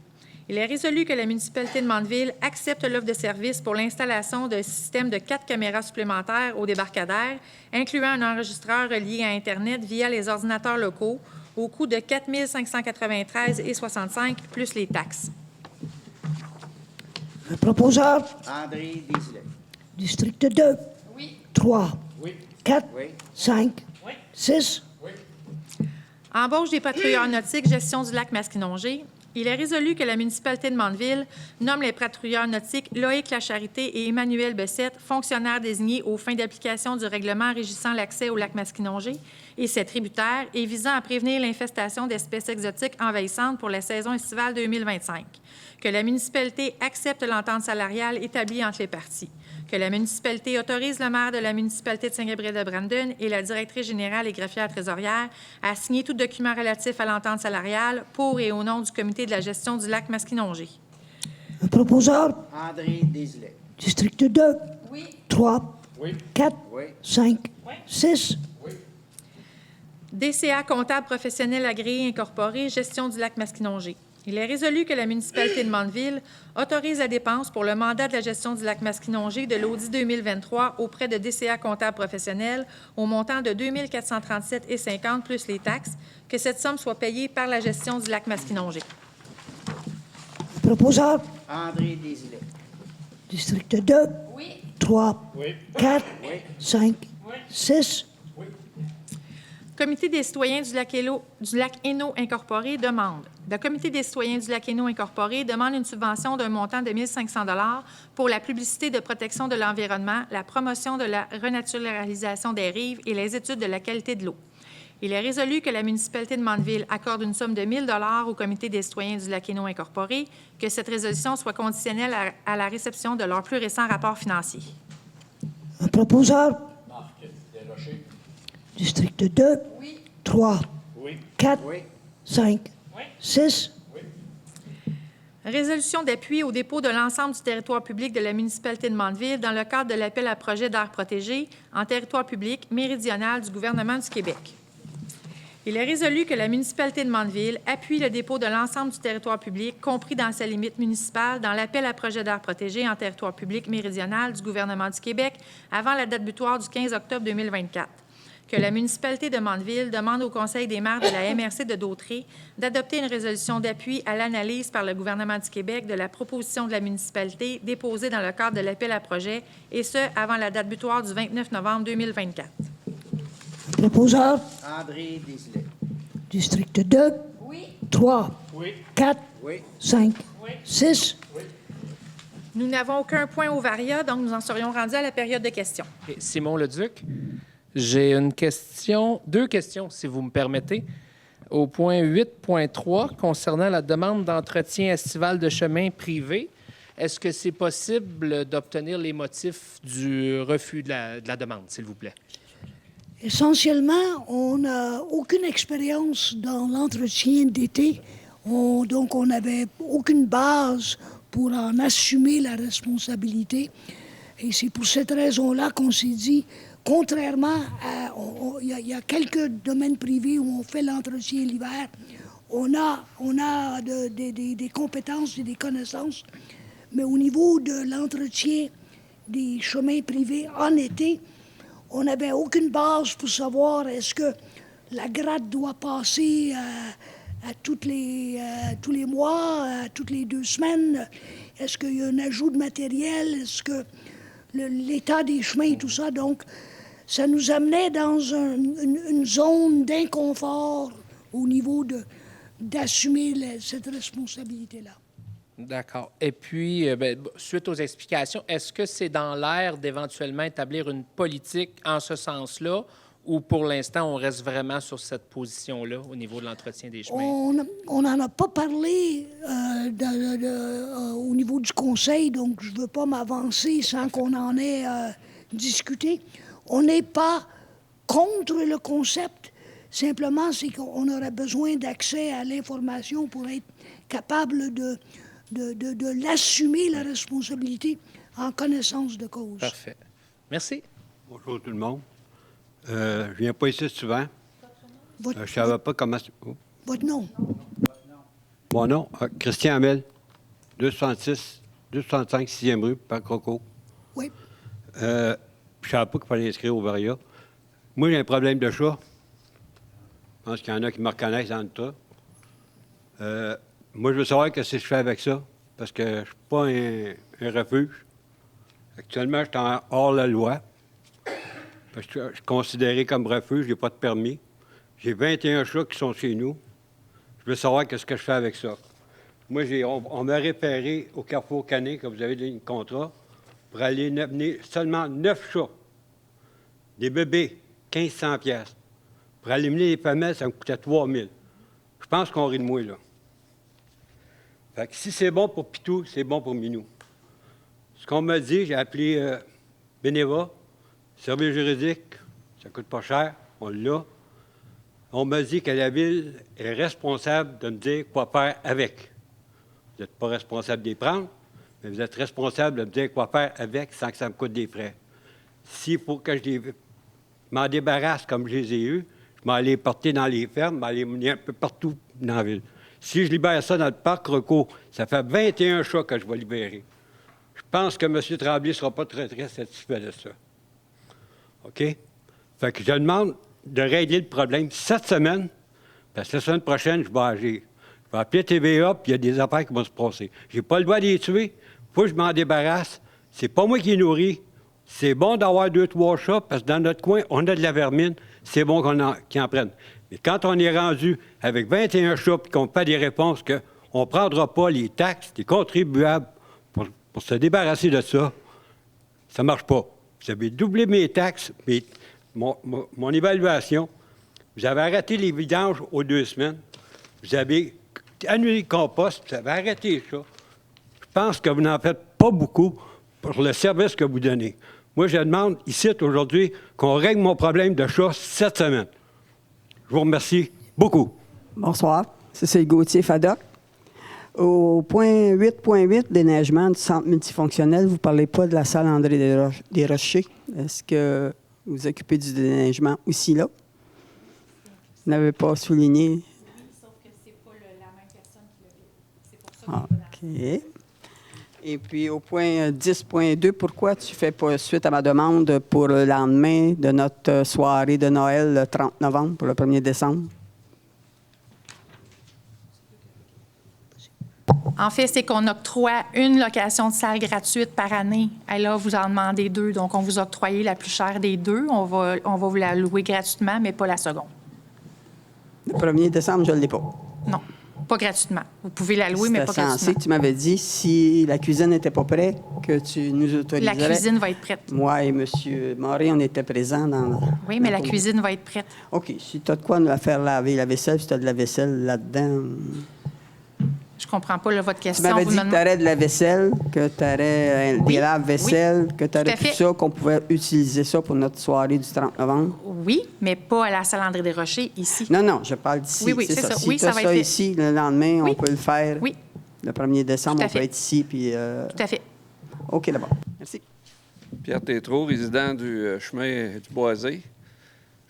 Il est résolu que la municipalité de Mandeville accepte l'offre de service pour l'installation d'un système de 4 caméras supplémentaires au débarcadère, incluant un enregistreur relié à Internet via les ordinateurs locaux, au coût de 4 593,65 plus les taxes. Proposeur. André Désilet. District 2. Oui. 3. Oui. 4. Oui. 5. 6. Embauche des patrouilleurs nautiques, gestion du lac Masquinongé. Il est résolu que la municipalité de Mandeville nomme les patrouilleurs nautiques Loïc Lacharité et Emmanuel Bessette, fonctionnaires désignés aux fins d'application du règlement régissant l'accès au lac Masquinongé et ses tributaires et visant à prévenir l'infestation d'espèces exotiques envahissantes pour la saison estivale 2025. Que la municipalité accepte l'entente salariale établie entre les parties. Que la municipalité autorise le maire de la municipalité de Saint-Gabriel-de-Brandon et la directrice générale et greffière trésorière à signer tout document relatif à l'entente salariale pour et au nom du comité de la gestion du lac Masquinongé. Proposeur. André Désilet. District 2. Oui. 3. Oui. 4. Oui. 5. 6. DCA comptable professionnel agréé incorporé, gestion du lac Masquinongé. Il est résolu que la municipalité de Mandeville autorise la dépense pour le mandat de la gestion du lac Masquinongé de l'audit 2023 auprès de DCA comptable professionnel au montant de 2 437,50 plus les taxes, que cette somme soit payée par la gestion du lac Masquinongé. Proposeur. André Désilet. District 2. Oui. 3. Oui. 4. Oui. 5. 6. Comité des citoyens du lac Hainaut incorporé demande. Le Comité des citoyens du lac Hainaut incorporé demande une subvention d'un montant de 1 500 $ pour la publicité de protection de l'environnement, la promotion de la renaturalisation des rives et les études de la qualité de l'eau. Il est résolu que la municipalité de Mandeville accorde une somme de 1 000 $ au Comité des citoyens du lac Hainaut incorporé, que cette résolution soit conditionnelle à la réception de leur plus récent rapport financier. Proposeur. Marc Desrochers. District 2. Oui. 3. Oui. 4. Oui. 5. 6. Résolution d'appui au dépôt de l'ensemble du territoire public de la municipalité de Mandeville dans le cadre de l'appel à projet d'aires protégées en territoire public méridional du gouvernement du Québec. Il est résolu que la municipalité de Mandeville appuie le dépôt de l'ensemble du territoire public, compris dans sa limite municipale, dans l'appel à projet d'aires protégées en territoire public méridional du gouvernement du Québec avant la date butoir du 15 octobre 2024. Que la municipalité de Mandeville demande au Conseil des maires de la MRC de Dautré d'adopter une résolution d'appui à l'analyse par le gouvernement du Québec de la proposition de la municipalité déposée dans le cadre de l'appel à projet, et ce, avant la date butoir du 29 novembre 2024. Proposeur. André Désilet. District 2. Oui. 3. Oui. 4. Oui. 5. 6. Nous n'avons aucun point au varia, donc nous en serions rendus à la période de questions. Et Simon Leduc, j'ai deux questions, si vous me permettez. Au point 8.3, concernant la demande d'entretien estival de chemin privé, Est-ce que c'est possible d'obtenir les motifs du refus de la demande, s'il vous plaît? Essentiellement, on n'a aucune expérience dans l'entretien d'été. Donc, on n'avait aucune base pour en assumer la responsabilité. Et c'est pour cette raison-là qu'on s'est dit, contrairement à... Il y a quelques domaines privés où on fait l'entretien l'hiver. On a des compétences et des connaissances, mais au niveau de l'entretien des chemins privés en été, on n'avait aucune base pour savoir est-ce que la gratte doit passer tous les mois, toutes les 2 semaines. Est-ce qu'il y a un ajout de matériel? Est-ce que l'état des chemins et tout ça? Donc, ça nous amenait dans une zone d'inconfort au niveau d'assumer cette responsabilité-là. D'accord. Et puis, suite aux explications, est-ce que c'est dans l'air d'éventuellement établir une politique en ce sens-là ou pour l'instant, on reste vraiment sur cette position-là au niveau de l'entretien des chemins? On n'en a pas parlé au niveau du Conseil, donc je ne veux pas m'avancer sans qu'on en ait discuté. On n'est pas contre le concept, simplement c'est qu'on aurait besoin d'accès à l'information pour être capable de l'assumer, la responsabilité, en connaissance de cause. Parfait. Merci. Bonjour tout le monde. Je viens pas ici souvent. Je ne savais pas comment... Oh. Votre nom? Mon nom, Christian Hamel, 265, 6e rue, Parc Croco. Oui. Je ne savais pas qu'il fallait inscrire au Varia. Moi, j'ai un problème de chat. Je pense qu'il y en a qui me reconnaissent dans le tas. Moi, je veux savoir ce que je fais avec ça, parce que je ne suis pas un refuge. Actuellement, je suis hors la loi. Parce que je suis considéré comme refuge, je n'ai pas de permis. J'ai 21 chats qui sont chez nous. Je veux savoir ce que je fais avec ça. Moi, on m'a référé au Carrefour Canet, que vous avez donné un contrat, pour aller mener seulement 9 chats. Des bébés, 1500 pièces. Pour aller mener les femelles, ça me coûtait 3000. Je pense qu'on rit de moi, là. Fait que si c'est bon pour Pitou, c'est bon pour Minou. Ce qu'on m'a dit, j'ai appelé Beneva, service juridique, ça coûte pas cher, on l'a. On m'a dit que la Ville est responsable de me dire quoi faire avec. Vous n'êtes pas responsable de les prendre, mais vous êtes responsable de me dire quoi faire avec sans que ça me coûte des frais. S'il faut que je m'en débarrasse comme je les ai eus, je m'en les porter dans les fermes, je m'en les mener un peu partout dans la Ville. Si je libère ça dans le parc Croco, ça fait 21 chats que je vais libérer. Je pense que M. Tremblay ne sera pas très, très satisfait de ça. OK? Fait que je demande de régler le problème cette semaine, parce que la semaine prochaine, je vais agir. Je vais appeler TVA, puis il y a des affaires qui vont se passer. Je n'ai pas le droit de les tuer. Il faut que je m'en débarrasse. C'est pas moi qui les nourris. C'est bon d'avoir 2-3 chats, parce que dans notre coin, on a de la vermine. C'est bon qu'ils en prennent. Mais quand on est rendu avec 21 chats et qu'on fait des réponses qu'on ne prendra pas les taxes des contribuables pour se débarrasser de ça, ça ne marche pas. Vous avez doublé mes taxes, mon évaluation. Vous avez arrêté les vidanges aux 2 semaines. Vous avez annulé le compost. Vous avez arrêté ça. Je pense que vous n'en faites pas beaucoup pour le service que vous donnez. Moi, je demande ici, aujourd'hui, qu'on règle mon problème de chat cette semaine. Je vous remercie beaucoup. Bonsoir. C'est Gauthier Fadac. Au point 8.8, déneigement du centre multifonctionnel, vous ne parlez pas de la salle André des Rochers. Est-ce que vous vous occupez du déneigement aussi là? Vous n'avez pas souligné? Oui, sauf que ce n'est pas la même personne qui le fait. C'est pour ça que OK. Et puis, au point 10.2, pourquoi tu ne fais pas suite à ma demande pour le lendemain de notre soirée de Noël, le 30 novembre, pour le 1er décembre? En fait, c'est qu'on octroie une location de salle gratuite par année. Et là, vous en demandez 2. Donc, on vous a octroyé la plus chère des 2. On va vous la louer gratuitement, mais pas la seconde. Le 1er décembre, je ne l'ai pas. Non, pas gratuitement. Vous pouvez la louer, mais pas gratuitement. Tu m'avais dit, si la cuisine n'était pas prête, que tu nous autoriserais. La cuisine va être prête. Moi et M. Moré, on était présents dans... Oui, mais la cuisine va être prête. OK. Si tu as de quoi nous la faire laver la vaisselle, si tu as de la vaisselle là-dedans... Je comprends pas là, votre Tu question. m'avais Vous dit me que tu demandez- aurais de la vaisselle, que tu aurais Oui, des lave-vaisselle, que tu tout à aurais tout fait. ça, qu'on pouvait utiliser ça pour notre soirée du 30 novembre. Oui, mais pas à la salle André Desrochers, ici. Non, non, je parle d'ici. Oui, c'est ça. Si Oui, tu ça as va ça être fait. ici, le lendemain, Oui. on peut le faire. Oui, Le 1er décembre, Tout à on peut fait. être ici, puis... tout à fait. OK, d'abord. Merci. Pierre Tétrault, résident du chemin du Boisé.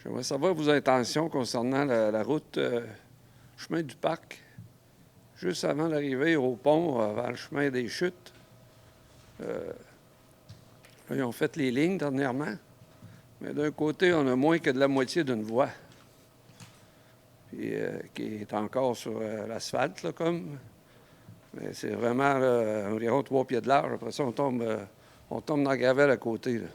J'aimerais savoir vos intentions concernant la route chemin du Parc, juste avant l'arrivée au pont, vers le chemin des Chutes. Là, ils ont fait les lignes dernièrement, mais d'un côté, on a moins que de la moitié d'une voie, puis, qui est encore sur l'asphalte, là, comme. Mais c'est vraiment là, environ 3 pieds de large. Après ça, on tombe dans la gravelle à côté. Là.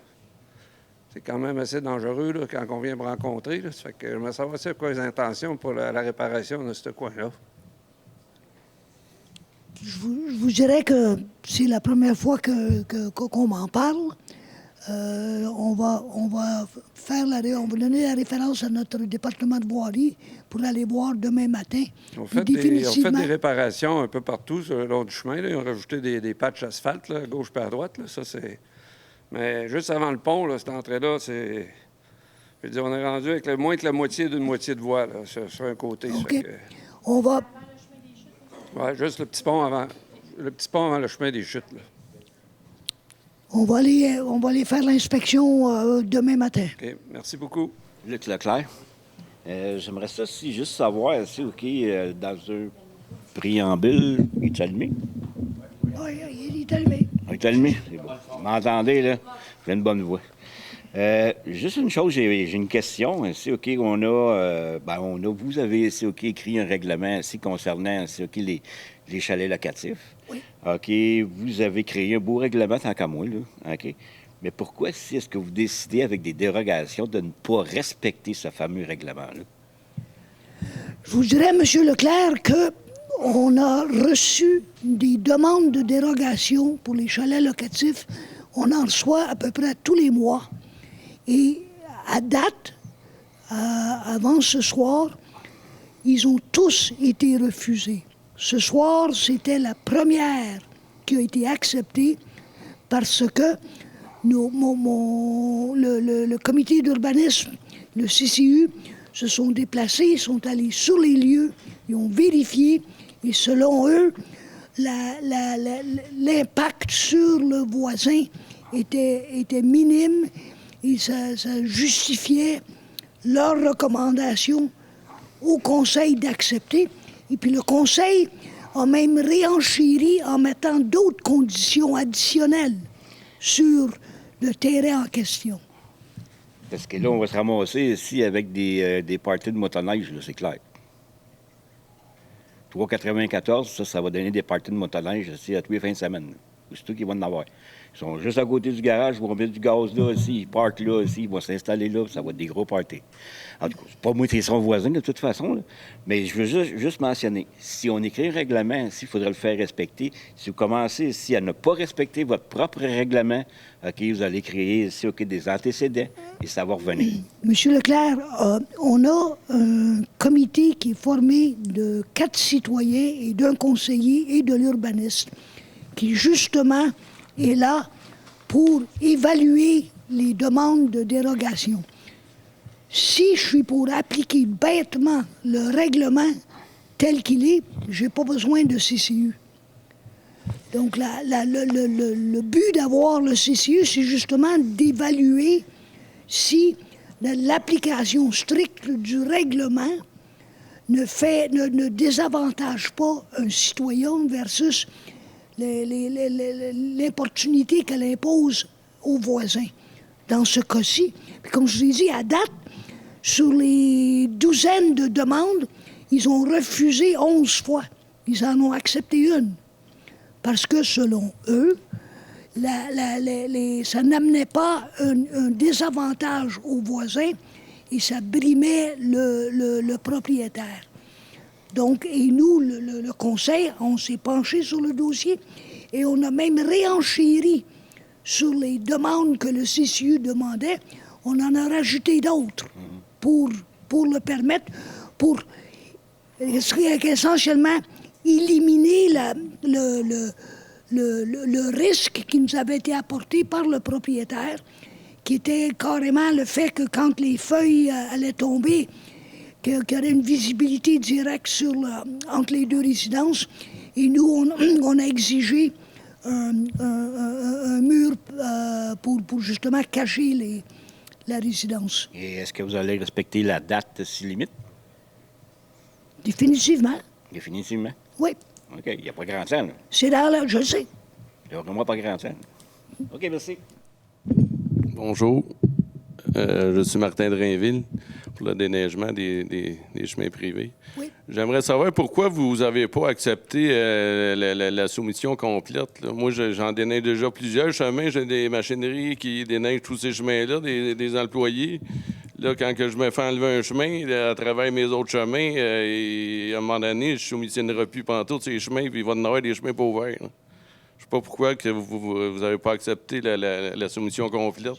C'est quand même assez dangereux là, quand on vient me rencontrer. Là. Ça fait que j'aimerais savoir c'est quoi les intentions pour la réparation de ce coin-là. Je vous dirais que c'est la première fois qu'on m'en parle. On va donner la référence à notre département de voirie pour aller voir demain matin. On fait des réparations un peu partout sur le long du chemin. Là. Ils ont rajouté des patchs asphalte, là, à gauche et à droite. Là. Ça, c'est... Mais juste avant le pont, là, cette entrée-là, c'est... Je veux dire, on est rendu avec moins que la moitié d'une moitié de voie là, sur un côté. OK. Ça fait que... On va... Oui, juste le petit pont avant le chemin des Chutes. Là. On va aller faire l'inspection demain matin. OK, merci beaucoup. Luc Leclerc. J'aimerais ça aussi juste savoir si, OK, dans un préambule, il est allumé? Oui, il est allumé. Il est allumé, c'est bon. Vous m'entendez, là? J'ai une bonne voix. Juste une chose, j'ai une question. C'est OK, vous avez ici, OK, écrit un règlement ici concernant ici, OK, les chalets locatifs. Oui. OK, vous avez créé un beau règlement tant qu'à moi, là. OK. Mais pourquoi est-ce que vous décidez avec des dérogations de ne pas respecter ce fameux règlement-là? Je vous dirais, M. Leclerc, qu'on a reçu des demandes de dérogation pour les chalets locatifs. On en reçoit à peu près tous les mois. Et à date, avant ce soir, ils ont tous été refusés. Ce soir, c'était la première qui a été acceptée parce que le comité d'urbanisme, le CCU, se sont déplacés, ils sont allés sur les lieux, ils ont vérifié, et selon eux, l'impact sur le voisin était minime et ça justifiait leur recommandation au Conseil d'accepter. Et puis le Conseil a même réenchéri en mettant d'autres conditions additionnelles sur le terrain en question. Parce que là, on va se ramasser ici avec des parties de motoneige, là, c'est clair. 3,94, ça va donner des parties de motoneige ici à tous les fins de semaine. C'est tout qu'ils vont en avoir. Ils sont juste à côté du garage, ils vont mettre du gaz là, ici, ils partent là, ici, ils vont s'installer là, ça va être des gros parties. En tout cas, c'est pas moi qui sont voisins de toute façon, là. Mais je veux juste mentionner, si on écrit un règlement, il faudrait le faire respecter. Si vous commencez ici à ne pas respecter votre propre règlement, OK, vous allez créer ici des antécédents et ça va revenir. Monsieur Leclerc, on a un comité qui est formé de 4 citoyens et d'un conseiller et de l'urbaniste qui, justement, est là pour évaluer les demandes de dérogation. Si je suis pour appliquer bêtement le règlement tel qu'il est, je n'ai pas besoin de CCU. Donc, le but d'avoir le CCU, c'est justement d'évaluer si l'application stricte du règlement ne désavantage pas un citoyen versus l'opportunité qu'elle impose aux voisins. Dans ce cas-ci, comme je vous ai dit, à date, sur les douzaines de demandes, ils ont refusé 11 fois. Ils en ont accepté une. Parce que, selon eux, ça n'amenait pas un désavantage aux voisins et ça brimait le propriétaire. Donc, et nous, le Conseil, on s'est penché sur le dossier et on a même réenchéri sur les demandes que le CCU demandait. On en a rajouté d'autres pour le permettre, pour essentiellement éliminer le risque qui nous avait été apporté par le propriétaire, qui était carrément le fait que quand les feuilles allaient tomber, qu'il y aurait une visibilité directe entre les deux résidences. Et nous, on a exigé un mur pour justement cacher la résidence. Et est-ce que vous allez respecter la date si limite? Définitivement. Définitivement. Oui. OK. Il n'y a pas grand temps, là. C'est dans là, je sais. Il n'y a vraiment pas grand temps. OK, merci. Bonjour. Je suis Martin Drainville pour le déneigement des chemins privés. Oui. J'aimerais savoir pourquoi vous n'avez pas accepté la soumission complète, là. Moi, j'en déneige déjà plusieurs chemins. J'ai des machineries qui déneigent tous ces chemins-là, des employés. Là, quand que je me fais enlever un chemin, à travers mes autres chemins, et à un moment donné, je soumissionnerai plus pantoute ces chemins, puis il va y en avoir des chemins pas ouverts, là. Je sais pas pourquoi que vous n'avez pas accepté la soumission complète.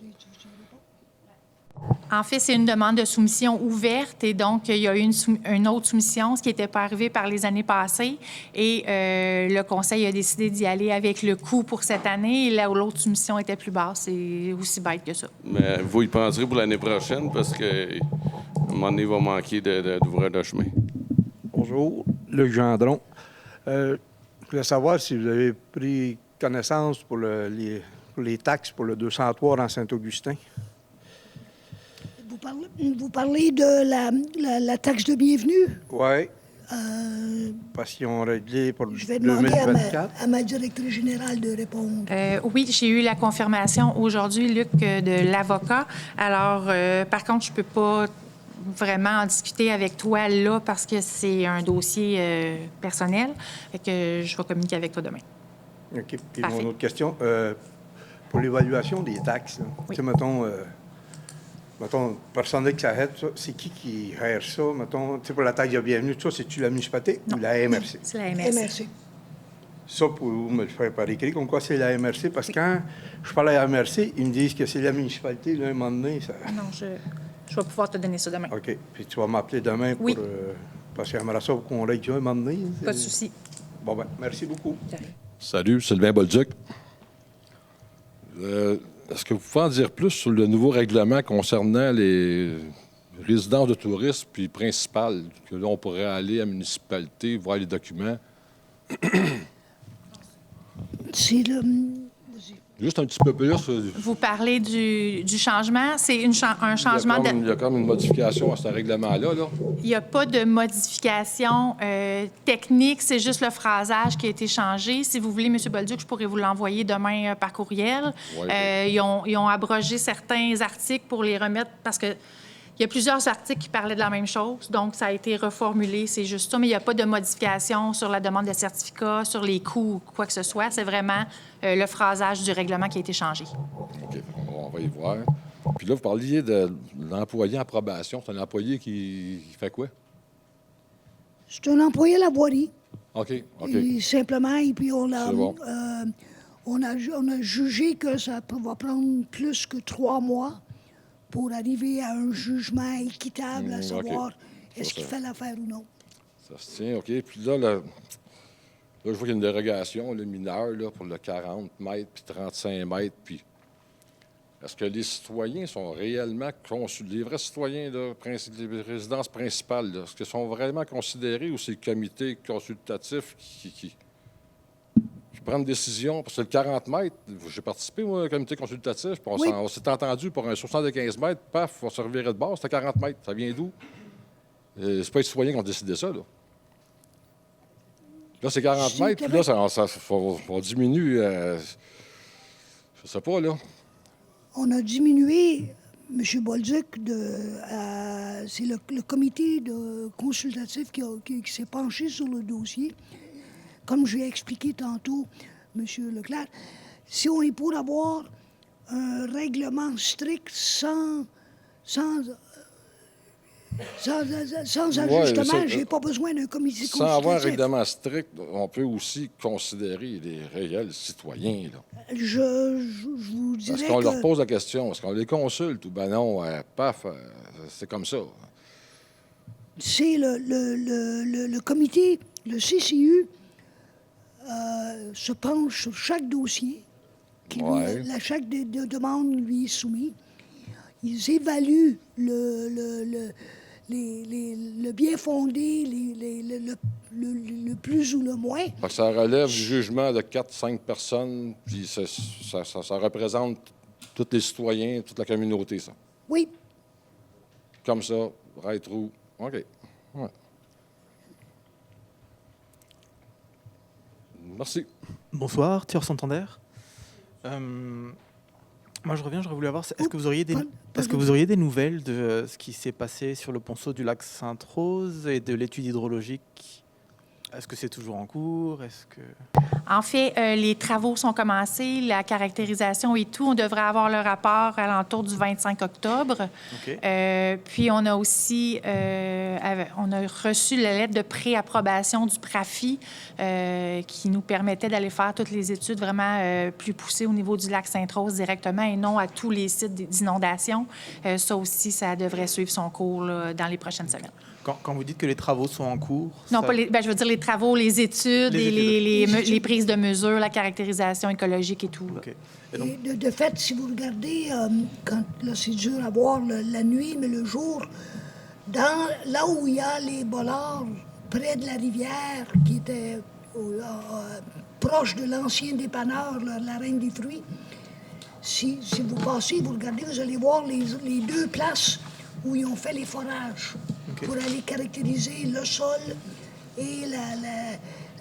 En fait, c'est une demande de soumission ouverte et donc il y a eu une autre soumission, ce qui n'était pas arrivé par les années passées. Et le Conseil a décidé d'y aller avec le coût pour cette année. Et là où l'autre soumission était plus basse, c'est aussi bête que ça. Mais vous y penserez pour l'année prochaine parce qu'à un moment donné, il va manquer d'ouvrir de chemin. Bonjour, Luc Gendron. Je voulais savoir si vous avez pris connaissance pour les taxes pour le 203 dans Saint-Augustin. Vous parlez de la taxe de bienvenue? Oui. Parce qu'ils ont réglé pour Je vais demander 2024. à ma directrice générale de répondre. Oui, j'ai eu la confirmation aujourd'hui, Luc, de l'avocat. Alors, par contre, je ne peux pas vraiment en discuter avec toi là parce que c'est un dossier personnel. Fait que je vais communiquer avec toi demain. OK. Puis Parfait. mon autre question, pour l'évaluation des taxes, là, Oui. tu sais, mettons, personnel qui s'arrête, ça, c'est qui gère ça? Mettons, tu sais, pour la taxe de bienvenue, tout ça, c'est-tu la municipalité ou la MRC? C'est la MRC. MRC. Ça, pouvez-vous me le faire par écrit, comme quoi c'est la MRC? Parce que quand je parle à la MRC, ils me disent que c'est la municipalité, là, un moment donné, ça... Non, je vais pouvoir te donner ça demain. OK. Puis tu vas m'appeler demain pour... Oui. Parce que j'aimerais ça qu'on règle un moment donné. Pas de souci. Bon, ben, merci beaucoup. Salut, Sylvain Bolduc. Est-ce que vous pouvez en dire plus sur le nouveau règlement concernant les résidences de tourisme puis principales, que là, on pourrait aller à la municipalité, voir les documents? C'est le... Juste un petit peu plus. Vous parlez du changement. C'est un changement Il y a comme une modification à ce règlement-là, là. Il n'y a pas de modification technique, c'est juste le phrasage qui a été changé. Si vous voulez, M. Bolduc, je pourrais vous l'envoyer demain par courriel. Ouais, ils ont abrogé certains articles pour les remettre parce que il y a plusieurs articles qui parlaient de la même chose, donc ça a été reformulé, c'est juste ça, mais il n'y a pas de modification sur la demande de certificat, sur les coûts ou quoi que ce soit. C'est vraiment le phrasage du règlement qui a été changé. OK, on va y voir. Puis là, vous parliez de l'employé en probation. C'est un employé qui fait quoi? C'est un employé à la voirie. OK. Et simplement, et puis on a, C'est bon. on a jugé que ça va prendre plus que 3 mois pour arriver à un jugement équitable, à savoir OK. est-ce qu'il fait l'affaire ou non. Ça se tient, OK. Puis là, je vois qu'il y a une dérogation, le mineur, là, pour le 40 mètres puis 35 mètres. Puis est-ce que les citoyens sont réellement consultés, les vrais citoyens, là, les résidences principales, là, est-ce qu'ils sont vraiment considérés ou c'est le comité consultatif qui prend une décision? Parce que le 40 mètres, j'ai participé, moi, au comité consultatif, puis on s'est entendu pour un 75 mètres, paf, on se revirait de base, c'était 40 mètres. Ça vient d'où? C'est pas les citoyens qui ont décidé ça, là. Là, c'est 40 mètres, puis là, on diminue, je sais pas, là. On a diminué, M. Bolduc, c'est le comité consultatif qui s'est penché sur le dossier. Comme je l'ai expliqué tantôt, M. Leclerc, si on est pour avoir un règlement strict sans ajustement, je n'ai pas besoin d'un comité consultatif. Sans avoir un règlement strict, on peut aussi considérer les réels citoyens, là. Je vous dirais Parce qu'on que... leur pose la question, est-ce qu'on les consulte ou ben non, paf, c'est comme ça. C'est le comité le CCU se penche sur chaque dossier, chaque demande lui est soumise. Ils évaluent le bien fondé, le plus ou le moins. Ça relève du jugement de 4-5 personnes, puis ça représente tous les citoyens, toute la communauté, ça. Oui. Comme ça, right through. OK. Ouais. Merci. Bonsoir, Thiers Santander. Moi, j'aurais voulu avoir, est-ce que vous auriez des nouvelles de ce qui s'est passé sur le ponceau du lac Sainte-Rose et de l'étude hydrologique? Est-ce que c'est toujours en cours? En fait, les travaux sont commencés, la caractérisation et tout. On devrait avoir le rapport à l'entour du 25 octobre. Okay. Puis, on a aussi on a reçu la lettre de préapprobation du PRAFI qui nous permettait d'aller faire toutes les études vraiment plus poussées au niveau du lac Sainte-Rose directement et non à tous les sites d'inondation. Ça aussi, ça devrait suivre son cours là, dans les prochaines semaines. Quand vous dites que les travaux sont en cours... Non, pas je veux dire les travaux, les études, les prises de mesures, la caractérisation écologique et tout. Okay. Et donc... de fait, si vous regardez, là, c'est dur à voir la nuit, mais le jour, là où il y a les bollards, près de la rivière, qui était proche de l'ancien dépanneur, la Reine des Fruits, si vous passez, vous regardez, vous allez voir les deux places où ils ont fait les forages. Okay. Pour aller caractériser le sol et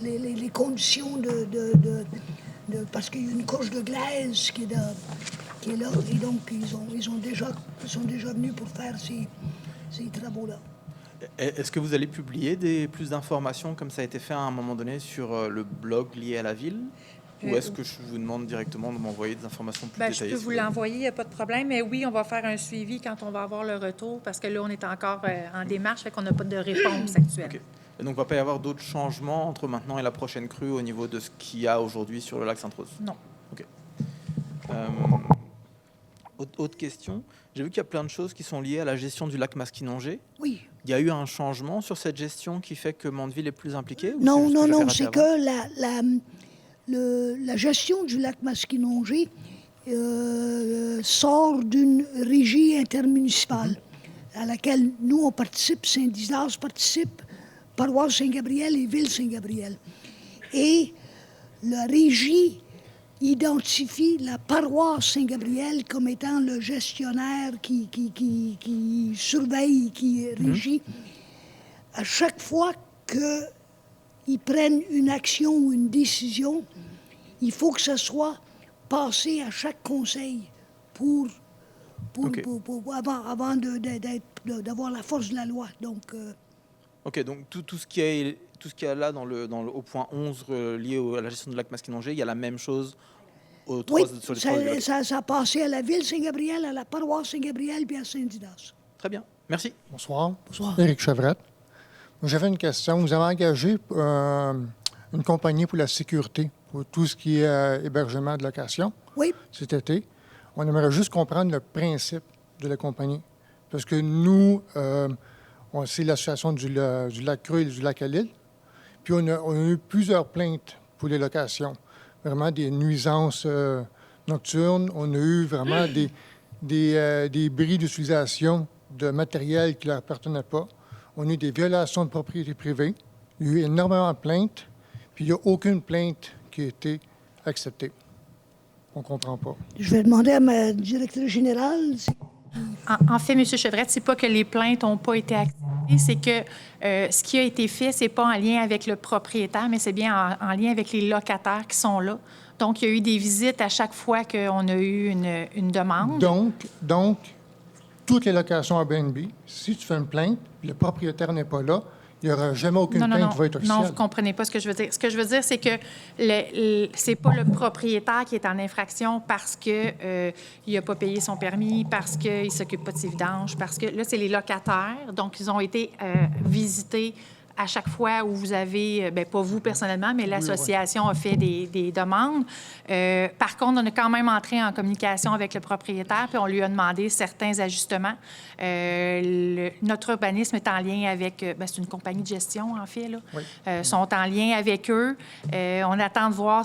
les conditions parce qu'il y a une couche de glaise qui est là. Et donc, ils sont déjà venus pour faire ces travaux-là. Est-ce que vous allez publier plus d'informations, comme ça a été fait à un moment donné, sur le blog lié à la ville? Ou est-ce que je vous demande directement de m'envoyer des informations plus détaillées? Je peux vous l'envoyer, il n'y a pas de problème. Mais oui, on va faire un suivi quand on va avoir le retour, parce que là, on est encore en démarche, fait qu'on n'a pas de réponse actuelle. Okay. Et donc, il ne va pas y avoir d'autres changements entre maintenant et la prochaine crue au niveau de ce qu'il y a aujourd'hui sur le lac Sainte-Rose? Non. OK. Autre question. J'ai vu qu'il y a plein de choses qui sont liées à la gestion du lac Masquinongé. Oui. Il y a eu un changement sur cette gestion qui fait que Mandeville est plus impliqué? Non, c'est que la gestion du lac Masquinongé sort d'une régie intermunicipale à laquelle nous, on participe, Saint-Didas participe, Paroisse Saint-Gabriel et Ville Saint-Gabriel. Et la régie identifie la Paroisse Saint-Gabriel comme étant le gestionnaire qui surveille, qui régit. À chaque fois qu'ils prennent une action ou une décision, il faut que ça soit passé à chaque conseil avant d'avoir la force de la loi. Donc, OK, donc tout ce qui est là au point 11 lié à la gestion du lac Masquinongé, il y a la même chose sur les 3 du lac. Ça a passé à la Ville Saint-Gabriel, à la Paroisse Saint-Gabriel puis à Saint-Didas. Très bien, merci. Bonsoir. Éric Chevrette. J'avais une question. Vous avez engagé une compagnie pour la sécurité, pour tout ce qui est hébergement de location. Oui. Cet été. On aimerait juste comprendre le principe de la compagnie. Parce que nous, c'est l'association du lac Creux et du lac Alil. Puis on a eu plusieurs plaintes pour les locations. Vraiment des nuisances nocturnes. On a eu vraiment des bris d'utilisation de matériel qui ne leur appartenait pas. On a eu des violations de propriété privée. Il y a eu énormément de plaintes. Puis il n'y a aucune plainte qui a été acceptée. On ne comprend pas. Je vais demander à ma directrice générale. En fait, M. Chevrette, c'est pas que les plaintes n'ont pas été acceptées, c'est que ce qui a été fait, c'est pas en lien avec le propriétaire, mais c'est bien en lien avec les locataires qui sont là. Donc, il y a eu des visites à chaque fois qu'on a eu une demande. Donc, toutes les locations Airbnb, si tu fais une plainte, le propriétaire n'est pas là, il n'y aura jamais aucune plainte qui va être officielle. Non, vous ne comprenez pas ce que je veux dire. Ce que je veux dire, c'est que c'est pas le propriétaire qui est en infraction parce qu'il n'a pas payé son permis, parce qu'il ne s'occupe pas de ses vidanges, parce que là, c'est les locataires. Donc, ils ont été visités à chaque fois où vous avez, bien, pas vous personnellement, mais l'association a fait des demandes. Par contre, on a quand même entré en communication avec le propriétaire, puis on lui a demandé certains ajustements. Notre urbanisme est en lien avec, bien, c'est une compagnie de gestion, en fait, là. Sont en lien avec eux. On attend de voir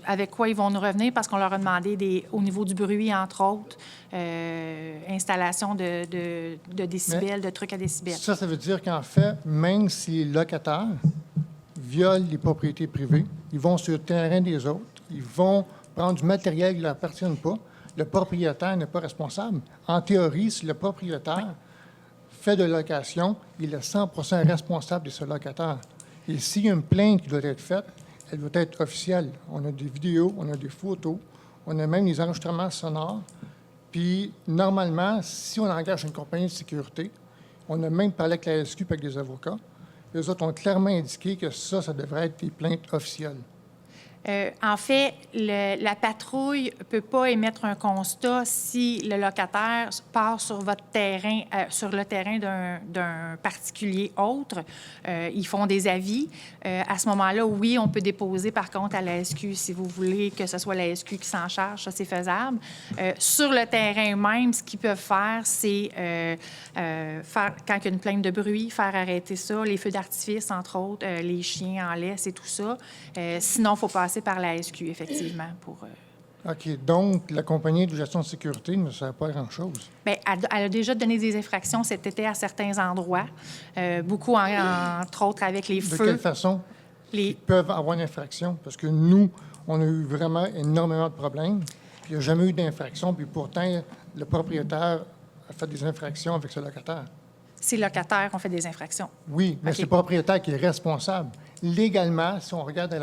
avec quoi ils vont nous revenir, parce qu'on leur a demandé au niveau du bruit, entre autres, installation de décibels, de trucs à décibels. Ça veut dire qu'en fait, même si les locataires violent les propriétés privées, ils vont sur le terrain des autres, ils vont prendre du matériel qui ne leur appartient pas, le propriétaire n'est pas responsable. En théorie, si le propriétaire fait de location, il est 100% responsable de ce locataire. Et s'il y a une plainte qui doit être faite, elle doit être officielle. On a des vidéos, on a des photos, on a même des enregistrements sonores. Puis, normalement, si on engage une compagnie de sécurité, on a même parlé avec la SQ et avec des avocats, les autres ont clairement indiqué que ça devrait être des plaintes officielles. En fait, la patrouille ne peut pas émettre un constat si le locataire part sur votre terrain, sur le terrain d'un particulier autre. Ils font des avis. À ce moment-là, oui, on peut déposer, par contre, à la SQ, si vous voulez que ce soit la SQ qui s'en charge. Ça, c'est faisable. Sur le terrain même, ce qu'ils peuvent faire, c'est faire, quand il y a une plainte de bruit, faire arrêter ça, les feux d'artifice, entre autres, les chiens en laisse et tout ça. Sinon, il faut passer par la SQ, effectivement, pour... OK. Donc, la compagnie de gestion de sécurité ne sert pas à grand-chose. Bien, elle a déjà donné des infractions cet été à certains endroits, beaucoup, entre autres, avec les feux. De quelle façon ils peuvent avoir une infraction? Parce que nous, on a eu vraiment énormément de problèmes, puis il n'y a jamais eu d'infraction, puis pourtant, le propriétaire a fait des infractions avec ce locataire. Ces locataires ont fait des infractions. Oui, mais c'est le propriétaire qui est responsable. Légalement, si on regarde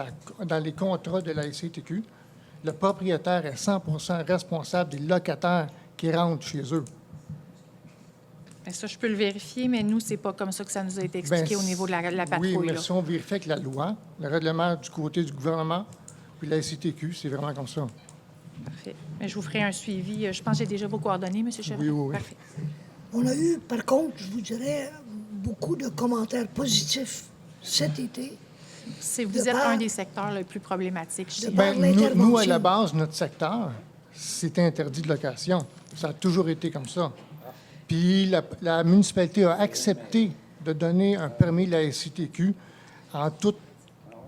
dans les contrats de la SCTQ, le propriétaire est 100% responsable des locataires qui rentrent chez eux. Bien, ça, je peux le vérifier, mais nous, c'est pas comme ça que ça nous a été expliqué au niveau de la patrouille. Oui, mais si on vérifie avec la loi, le règlement du côté du gouvernement, puis la SCTQ, c'est vraiment comme ça. Parfait. Mais je vous ferai un suivi. Je pense que j'ai déjà vos coordonnées, M. Chevalier. Oui. Parfait. On a eu, par contre, je vous dirais, beaucoup de commentaires positifs cet été. Vous êtes un des secteurs les plus problématiques. Nous, à la base, notre secteur, c'est interdit de location. Ça a toujours été comme ça. Puis la municipalité a accepté de donner un permis de la SCTQ en toute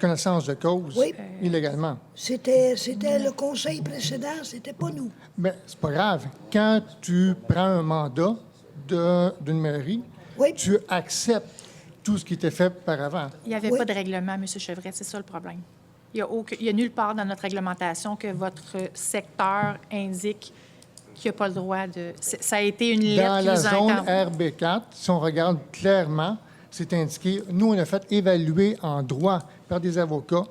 connaissance de cause, illégalement. C'était le conseil précédent, c'était pas nous. Mais c'est pas grave. Quand tu prends un mandat d'une mairie, tu acceptes tout ce qui était fait par avant. Il n'y avait pas de règlement, M. Chevrette, c'est ça le problème. Il n'y a nulle part dans notre réglementation que votre secteur indique qu'il n'y a pas le droit de... Ça a été une lettre qui nous a... Dans la zone RB4, si on regarde clairement, c'est indiqué, nous, on a fait évaluer en droit par des avocats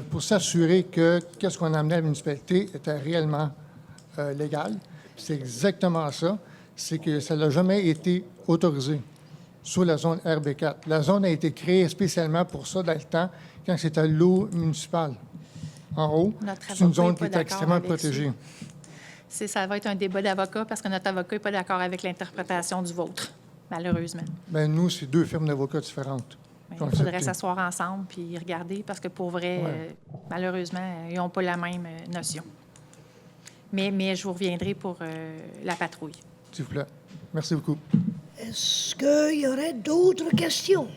pour s'assurer que ce qu'on a amené à la municipalité était réellement légal. C'est exactement ça. C'est que ça n'a jamais été autorisé sur la zone RB4. La zone a été créée spécialement pour ça dans le temps, quand c'était l'eau municipale. En haut, c'est une zone qui est extrêmement protégée. Ça va être un débat d'avocats parce que notre avocat n'est pas d'accord avec l'interprétation du vôtre, malheureusement. Bien, nous, c'est deux firmes d'avocats différentes. Il faudrait s'asseoir ensemble puis regarder parce que pour vrai, malheureusement, ils n'ont pas la même notion. Mais je vous reviendrai pour la patrouille. S'il vous plaît. Merci beaucoup. Est-ce qu'il y aurait d'autres questions?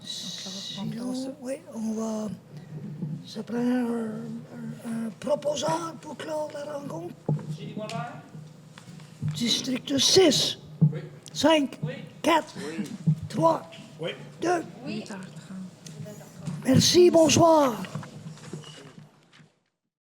Sinon, oui, on va... Ça prend un proposeur pour clore la rencontre. District 6. Oui. 5. Oui. 4. Oui. 3. Oui. 2. Oui. Merci, bonsoir.